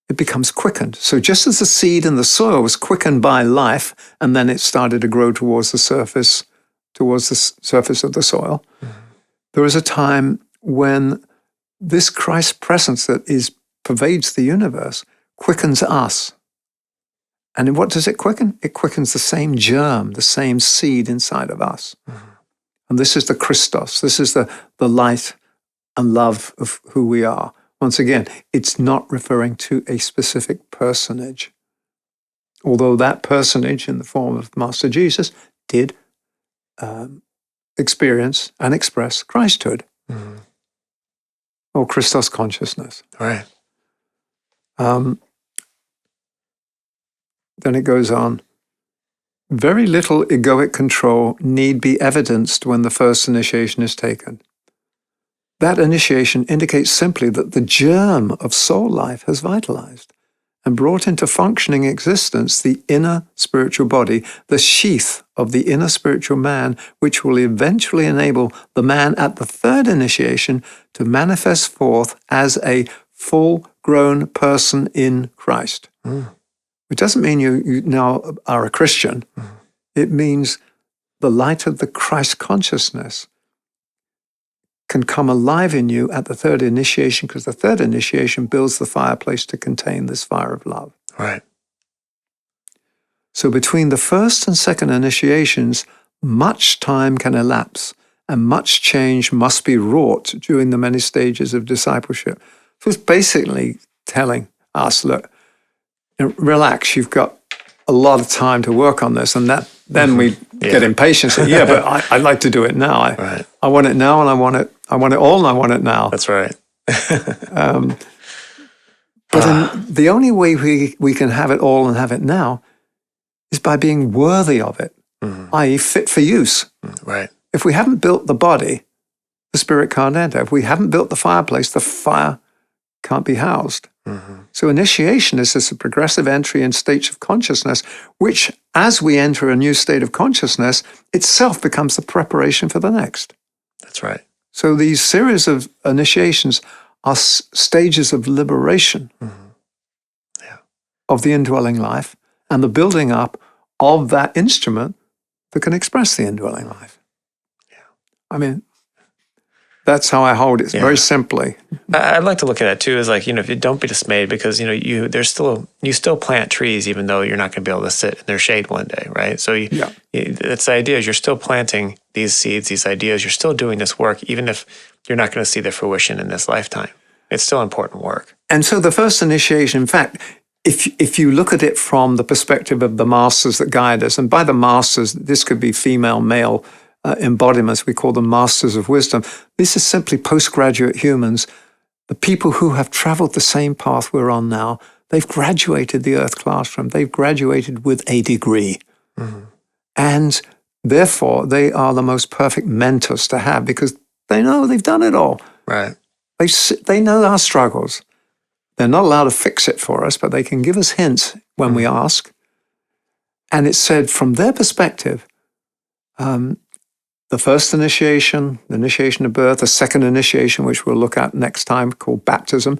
It becomes quickened. So just as the seed in the soil was quickened by life, and then it started to grow towards the surface of the soil, there is a time when this Christ presence that pervades the universe quickens us. And what does it quicken? It quickens the same germ, the same seed inside of us. And this is the Christos. This is the light and love of who we are. Once again, it's not referring to a specific personage. Although that personage, in the form of Master Jesus, did experience and express Christhood. Or Christos consciousness. Right. Then it goes on. Very little egoic control need be evidenced when the first initiation is taken. That initiation indicates simply that the germ of soul life has vitalized and brought into functioning existence the inner spiritual body, the sheath of the inner spiritual man, which will eventually enable the man at the third initiation to manifest forth as a full-grown person in Christ. It doesn't mean you now are a Christian. It means the light of the Christ consciousness can come alive in you at the third initiation, because the third initiation builds the fireplace to contain this fire of love. Right. So between the first and second initiations, much time can elapse and much change must be wrought during the many stages of discipleship. So it's basically telling us, look, relax, you've got a lot of time to work on this. And then we get impatient. Say, but I'd like to do it now. I want it now, and I want it all, and I want it now. That's right. But the only way we can have it all and have it now is by being worthy of it, i.e. fit for use. Right. If we haven't built the body, the spirit can't enter. If we haven't built the fireplace, the fire can't be housed. So initiation is this progressive entry in states of consciousness, which, as we enter a new state of consciousness, itself becomes the preparation for the next. That's right. So these series of initiations are stages of liberation of the indwelling life and the building up of that instrument that can express the indwelling life. I mean, That's how I hold it, very simply. I'd like to look at it too as like, if you don't be dismayed, because, you still plant trees even though you're not going to be able to sit in their shade one day, right? So it's the idea is you're still planting these seeds, these ideas, you're still doing this work, even if you're not going to see the fruition in this lifetime. It's still important work. And so the first initiation, in fact, if you look at it from the perspective of the masters that guide us, and by the masters, this could be female, male embodiments, we call them masters of wisdom. These are simply postgraduate humans, the people who have traveled the same path we're on now. They've graduated the Earth classroom. They've graduated with a degree. Mm-hmm. And therefore, they are the most perfect mentors to have because they know they've done it all. Right. They know our struggles. They're not allowed to fix it for us, but they can give us hints when we ask. And it's said from their perspective, the first initiation, the initiation of birth, the second initiation, which we'll look at next time, called baptism,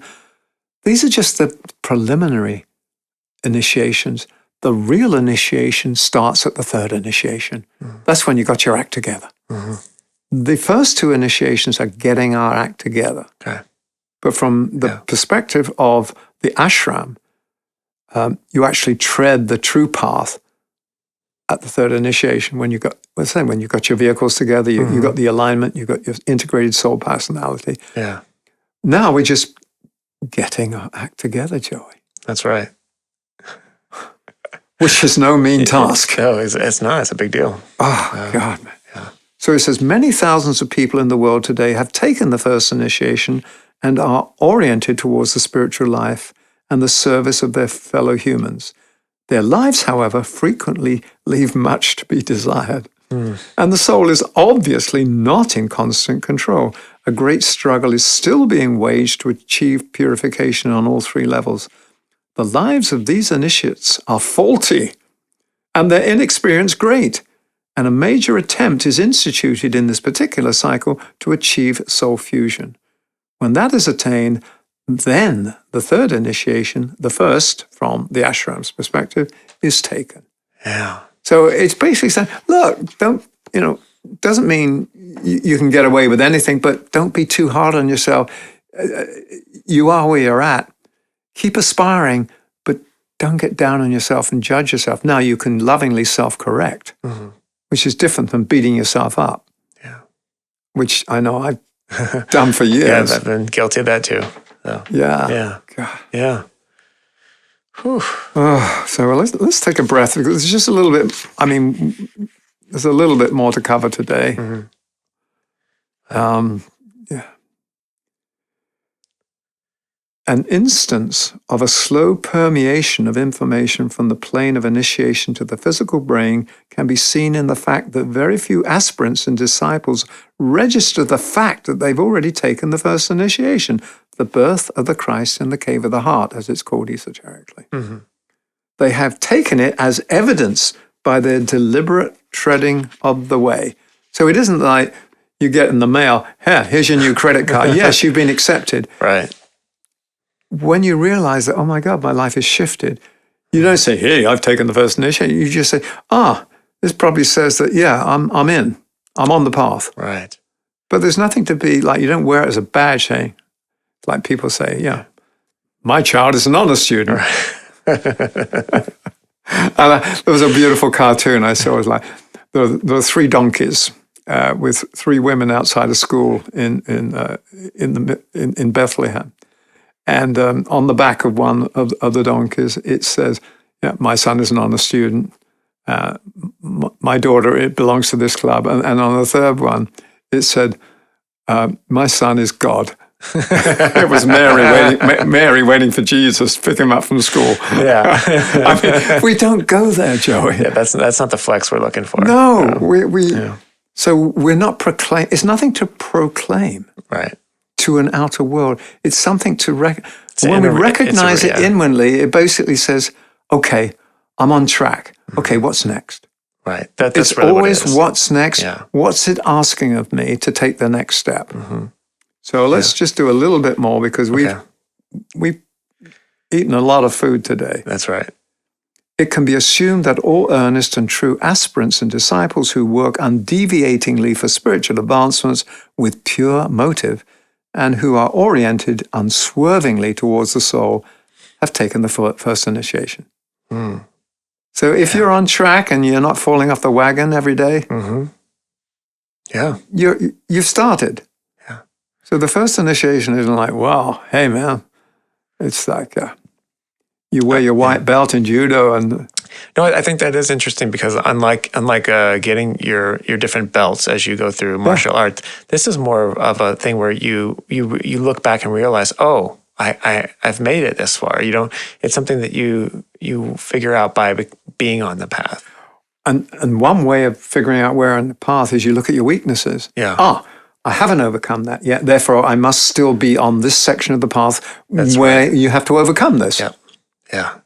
these are just the preliminary initiations. The real initiation starts at the third initiation. Mm-hmm. That's when you got your act together. Mm-hmm. The first two initiations are getting our act together. Okay. But from the perspective of the ashram, you actually tread the true path at the third initiation when you got your vehicles together, you got the alignment, you got your integrated soul personality. Yeah. Now we're just getting our act together, Joey. That's right. Which is no mean task. No, it's not. It's a big deal. Oh, God, man. Yeah. So it says, many thousands of people in the world today have taken the first initiation and are oriented towards the spiritual life and the service of their fellow humans. Their lives, however, frequently leave much to be desired. And the soul is obviously not in constant control. A great struggle is still being waged to achieve purification on all three levels. The lives of these initiates are faulty, and their inexperience great. And a major attempt is instituted in this particular cycle to achieve soul fusion. When that is attained, then the third initiation, the first from the ashram's perspective, is taken. Yeah. So it's basically saying, look, doesn't mean you can get away with anything, but don't be too hard on yourself. You are where you're at. Keep aspiring, but don't get down on yourself and judge yourself. Now, you can lovingly self-correct, which is different than beating yourself up. Yeah. Which I know I've done for years. Yeah, I've been guilty of that too. So, yeah. God. Yeah. Whew. So let's take a breath because it's just a little bit, there's a little bit more to cover today. Yeah. An instance of a slow permeation of information from the plane of initiation to the physical brain can be seen in the fact that very few aspirants and disciples register the fact that they've already taken the first initiation, the birth of the Christ in the cave of the heart, as it's called esoterically. They have taken it as evidence by their deliberate treading of the way. So it isn't like you get in the mail, here's your new credit card. Yes, you've been accepted. Right. When you realize that, oh my God, my life has shifted, you don't say, hey, I've taken the first initiation. You just say, this probably says that, I'm in. I'm on the path. Right. But there's nothing to be like, you don't wear it as a badge, hey? Like people say, my child is an honor student. Right. And there was a beautiful cartoon I saw. It was like, there were three donkeys with three women outside a school in Bethlehem. And on the back of one of the donkeys, it says, my son is an honor student. My daughter, it belongs to this club. And on the third one, it said, my son is God. It was Mary waiting for Jesus, pick him up from school. Yeah. We don't go there, Joey. Yeah, that's not the flex we're looking for. No, so we're not proclaim. It's nothing to proclaim. Right. To an outer world. It's something to when we recognize it inwardly, it basically says, okay, I'm on track. Okay, what's next? Right. That's it's really always what it is. What's next? Yeah. What's it asking of me to take the next step? So let's just do a little bit more because we've eaten a lot of food today. That's right. it can be assumed that all earnest and true aspirants and disciples who work undeviatingly for spiritual advancements with pure motive and who are oriented unswervingly towards the soul have taken the first initiation. So if you're on track and you're not falling off the wagon every day, you've started. Yeah. So the first initiation isn't like, wow, hey man, it's like you wear your white belt in judo and. No, I think that is interesting because unlike getting your different belts as you go through martial arts, this is more of a thing where you look back and realize, oh, I've made it this far. You don't. It's something that you figure out by being on the path. And one way of figuring out where on the path is you look at your weaknesses. Yeah. I haven't overcome that yet. Therefore, I must still be on this section of the path where you have to overcome this. Yeah. Yeah.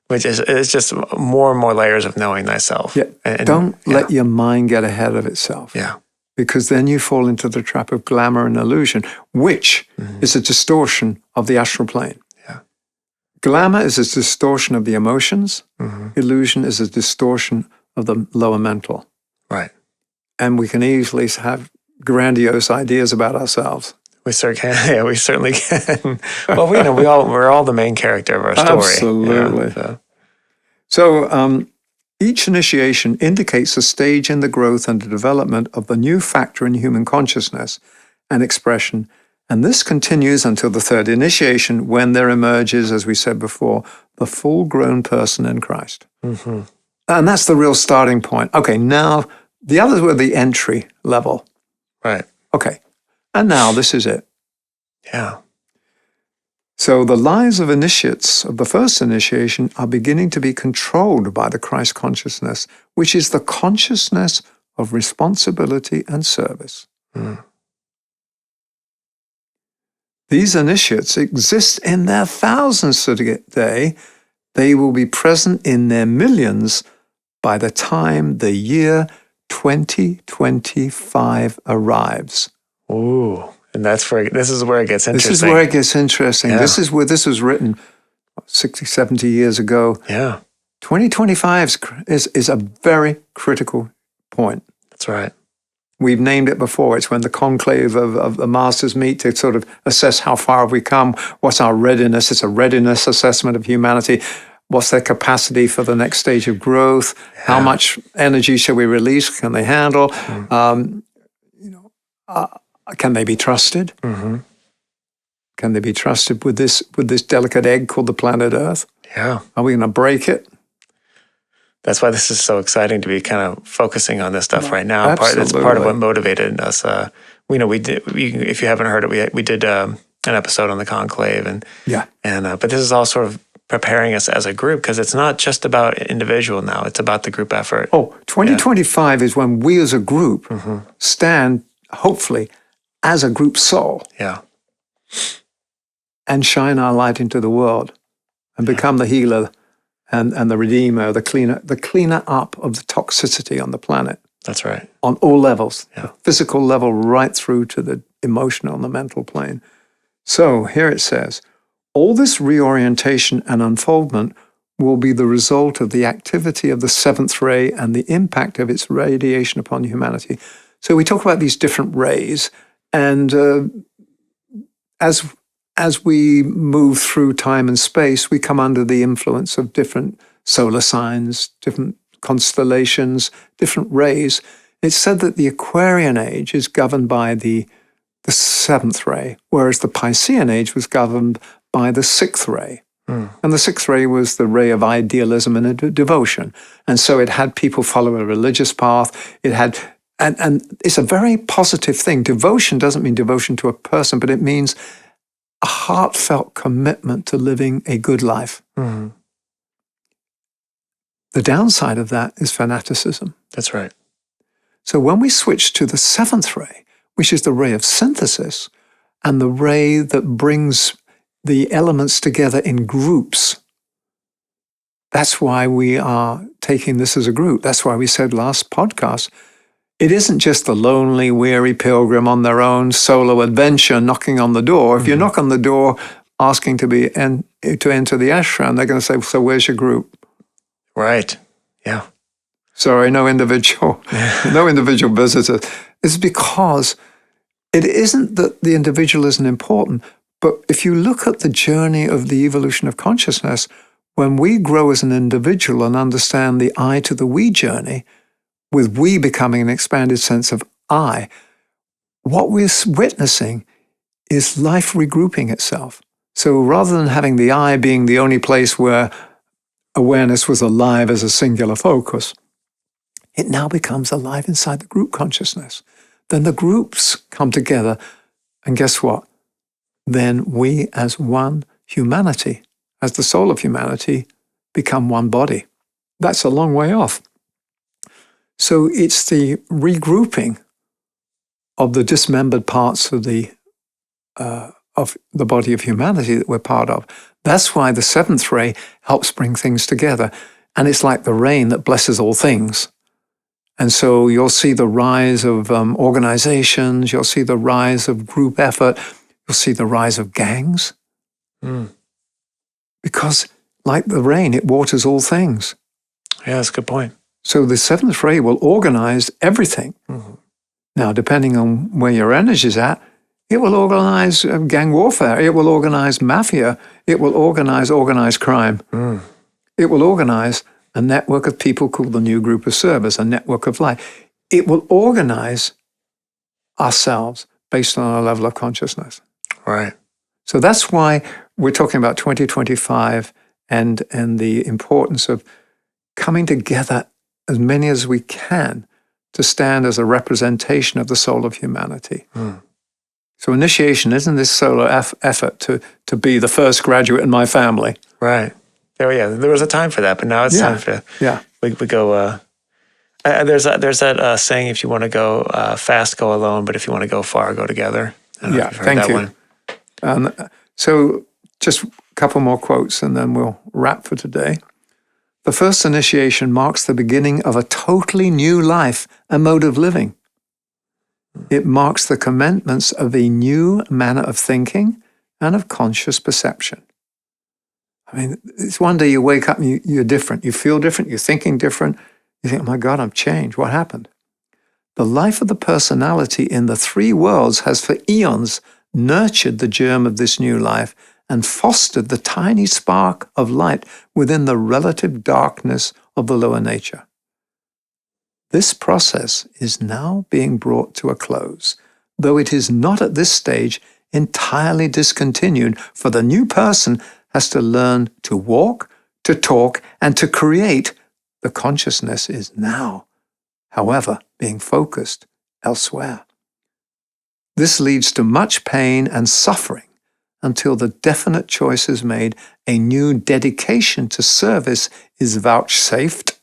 Which is it's just more and more layers of knowing thyself. Yeah. Don't let your mind get ahead of itself. Yeah. Because then you fall into the trap of glamour and illusion, which is a distortion of the astral plane. Yeah. Glamour is a distortion of the emotions. Illusion is a distortion of the lower mental. Right. And we can easily have grandiose ideas about ourselves. We certainly can. Yeah, we certainly can. Well, we're all the main character of our story. Absolutely. So each initiation indicates a stage in the growth and the development of the new factor in human consciousness and expression, and this continues until the third initiation, when there emerges, as we said before, the full-grown person in Christ. And that's the real starting point. Okay, now the others were the entry level. Right. Okay. And now this is it. Yeah. So the lives of initiates of the first initiation are beginning to be controlled by the Christ consciousness, which is the consciousness of responsibility and service. These initiates exist in their thousands today. They will be present in their millions by the time the year 2025 arrives. Ooh, and this is where it gets interesting. This is where it gets interesting. Yeah. This is where this was written 60, 70 years ago. Yeah. 2025 is a very critical point. That's right. We've named it before. It's when the conclave of the masters meet to sort of assess how far have we come, what's our readiness. It's a readiness assessment of humanity. What's their capacity for the next stage of growth? Yeah. How much energy shall we release? Can they handle? Can they be trusted? Can they be trusted with this delicate egg called the planet Earth? Yeah. Are we going to break it? That's why this is so exciting to be kind of focusing on this stuff right now. Absolutely. That's part of what motivated us. We did. If you haven't heard it, we did an episode on the conclave, but this is all sort of preparing us as a group, because it's not just about individual now; it's about the group effort. 2025 is when we as a group stand, hopefully, as a group soul. Yeah. And shine our light into the world, and become the healer. And the redeemer, the cleaner up of the toxicity on the planet. That's right. On all levels, the physical level right through to the emotional and the mental plane. So here it says, all this reorientation and unfoldment will be the result of the activity of the seventh ray and the impact of its radiation upon humanity. So we talk about these different rays, and as we move through time and space, we come under the influence of different solar signs, different constellations, different rays. It's said that the Aquarian age is governed by the seventh ray, whereas the Piscean age was governed by the sixth ray. And the sixth ray was the ray of idealism and devotion. And so it had people follow a religious path. It had, and it's a very positive thing. Devotion doesn't mean devotion to a person, but it means a heartfelt commitment to living a good life. The downside of that is fanaticism. That's right. So when we switch to the seventh ray, which is the ray of synthesis, and the ray that brings the elements together in groups, that's why we are taking this as a group. That's why we said last podcast, it isn't just the lonely, weary pilgrim on their own solo adventure knocking on the door. If you knock on the door asking to enter the ashram, they're going to say, so where's your group? Right. Yeah. Sorry, no individual visitors. It's because it isn't that the individual isn't important, but if you look at the journey of the evolution of consciousness, when we grow as an individual and understand the I to the we journey, with we becoming an expanded sense of I, what we're witnessing is life regrouping itself. So rather than having the I being the only place where awareness was alive as a singular focus, it now becomes alive inside the group consciousness. Then the groups come together, and guess what? Then we as one humanity, as the soul of humanity, become one body. That's a long way off. So it's the regrouping of the dismembered parts of the body of humanity that we're part of. That's why the seventh ray helps bring things together. And it's like the rain that blesses all things. And so you'll see the rise of organizations, you'll see the rise of group effort, you'll see the rise of gangs. Because like the rain, it waters all things. Yeah, that's a good point. So the seventh ray will organize everything. Now, depending on where your energy's at, it will organize gang warfare. It will organize mafia. It will organize organized crime. It will organize a network of people called the new group of service, a network of light. It will organize ourselves based on our level of consciousness. Right. So that's why we're talking about 2025 and the importance of coming together as many as we can to stand as a representation of the soul of humanity. So initiation isn't this solo effort to be the first graduate in my family. Right. Oh yeah, there was a time for that, but now it's time for we go. There's that saying: if you want to go fast, go alone, but if you want to go far, go together. Yeah, thank you. So just a couple more quotes, and then we'll wrap for today. The first initiation marks the beginning of a totally new life and mode of living. It marks the commencement of a new manner of thinking and of conscious perception. I mean, it's one day you wake up and you're different. You feel different. You're thinking different. You think, oh my God, I'm changed. What happened? The life of the personality in the three worlds has for eons nurtured the germ of this new life and fostered the tiny spark of light within the relative darkness of the lower nature. This process is now being brought to a close, though it is not at this stage entirely discontinued, for the new person has to learn to walk, to talk, and to create. The consciousness is now, however, being focused elsewhere. This leads to much pain and suffering until the definite choice is made, a new dedication to service is vouchsafed,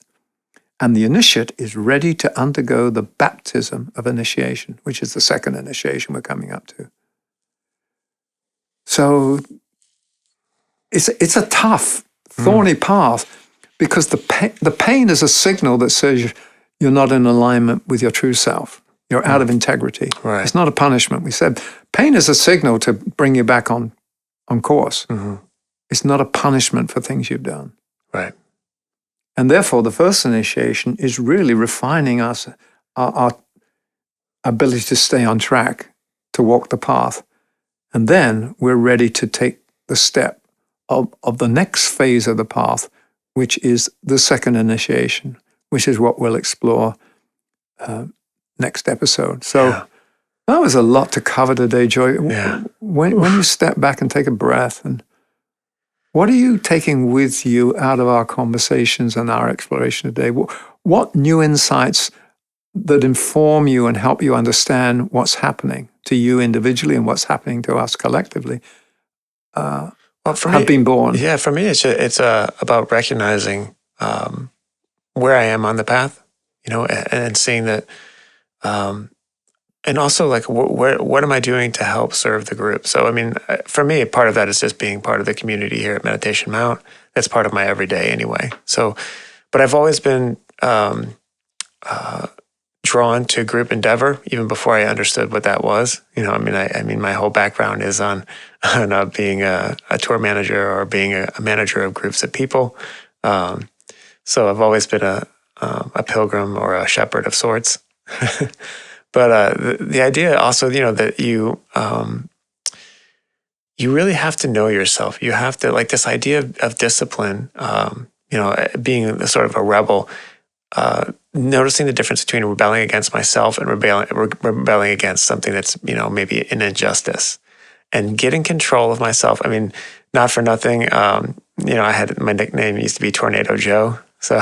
and the initiate is ready to undergo the baptism of initiation, which is the second initiation we're coming up to. So it's a tough, thorny path, because the pain is a signal that says you're not in alignment with your true self. You're out of integrity. Right. It's not a punishment. We said pain is a signal to bring you back on course. It's not a punishment for things you've done. Right. And therefore, the first initiation is really refining us, our ability to stay on track, to walk the path. And then we're ready to take the step of the next phase of the path, which is the second initiation, which is what we'll explore next episode. So that was a lot to cover today, Joy. When you step back and take a breath, and what are you taking with you out of our conversations and our exploration today? What new insights that inform you and help you understand what's happening to you individually and what's happening to us collectively have been born? Yeah, for me, it's about recognizing where I am on the path, and seeing that, and also like what am I doing to help serve the group? So, I mean, for me, part of that is just being part of the community here at Meditation Mount. That's part of my everyday anyway. So, but I've always been drawn to group endeavor even before I understood what that was. I mean, my whole background is on being a tour manager or being a manager of groups of people. So I've always been a pilgrim or a shepherd of sorts. But the idea also, that you really have to know yourself. You have to, like, this idea of discipline, being a sort of a rebel, noticing the difference between rebelling against myself and rebelling against something that's, maybe an injustice, and getting control of myself. I mean, not for nothing, I had, my nickname used to be Tornado Joe. So,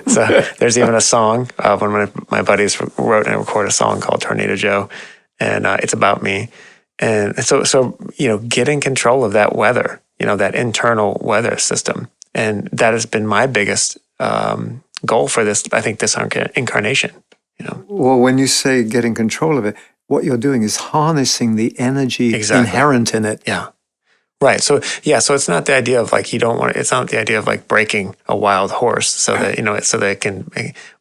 so there's even a song. One of my buddies wrote and recorded a song called Tornado Joe, and it's about me. And so getting control of that weather, that internal weather system, and that has been my biggest goal for this. I think this incarnation. Well, when you say getting control of it, what you're doing is harnessing the energy Exactly. inherent in it. Yeah. Right. So it's not the idea of like, it's not the idea of like breaking a wild horse so that, so that it can,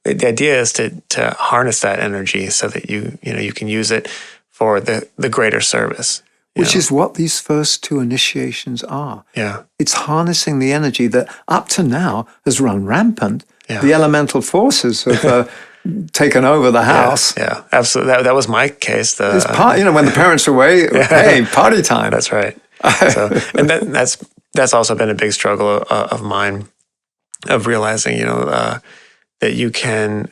the idea is to harness that energy so that you can use it for the greater service. Which is what these first two initiations are. Yeah. It's harnessing the energy that up to now has run rampant. Yeah. The elemental forces have taken over the house. Yeah, absolutely. That was my case. It's when the parents are away, hey, party time. That's right. So, and that's also been a big struggle of mine, of realizing, that you can,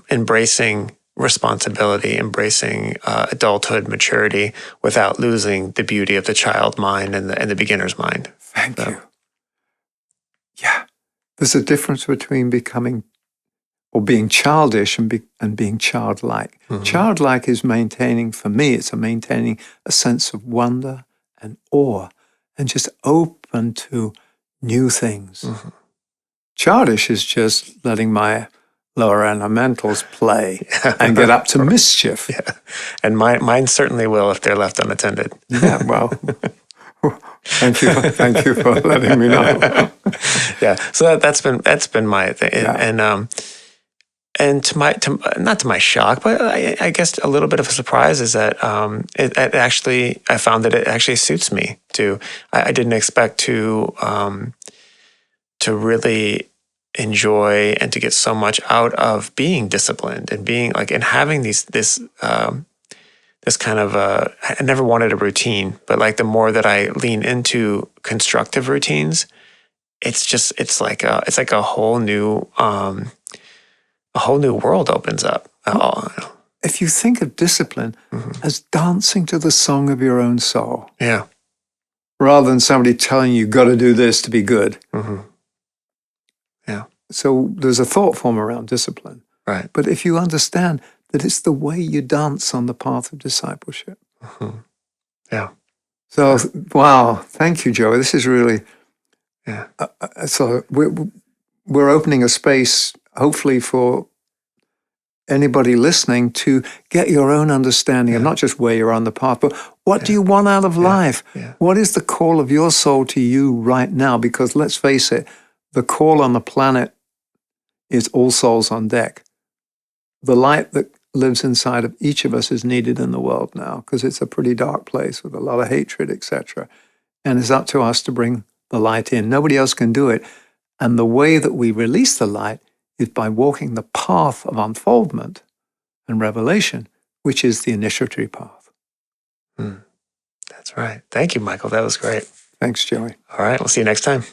embracing responsibility, embracing adulthood, maturity, without losing the beauty of the child mind and the beginner's mind. Thank you. Yeah. There's a difference between becoming or being childish and being childlike. Mm-hmm. Childlike is maintaining, for me, it's maintaining a sense of wonder and awe and just open to new things. Mm-hmm. Childish is just letting my lower elementals play and get up to mischief. Yeah. And mine certainly will if they're left unattended. Yeah, well, thank you for letting me know. Yeah, so that's been my thing, Yeah. and not to my shock, but I guess a little bit of a surprise is that I found that it actually suits me too. I didn't expect to really enjoy and to get so much out of being disciplined and being like, and having this kind of I never wanted a routine, but like the more that I lean into constructive routines, it's like a whole new world opens up. If you think of discipline as dancing to the song of your own soul, yeah, rather than somebody telling you got to do this to be good. Mm-hmm. Yeah. So there's a thought form around discipline. Right. But if you understand that it's the way you dance on the path of discipleship. Mm-hmm. Yeah. So, wow. Thank you, Joey. This is really, yeah. So we're opening a space, hopefully, for anybody listening to get your own understanding of not just where you're on the path, but what do you want out of life? Yeah. What is the call of your soul to you right now? Because let's face it, the call on the planet is all souls on deck. The light that lives inside of each of us is needed in the world now because it's a pretty dark place with a lot of hatred, etc. And it's up to us to bring the light in. Nobody else can do it. And the way that we release the light is by walking the path of unfoldment and revelation, which is the initiatory path. That's right. Thank you, Michael. That was great. Thanks, Joey. All right. We'll see you next time.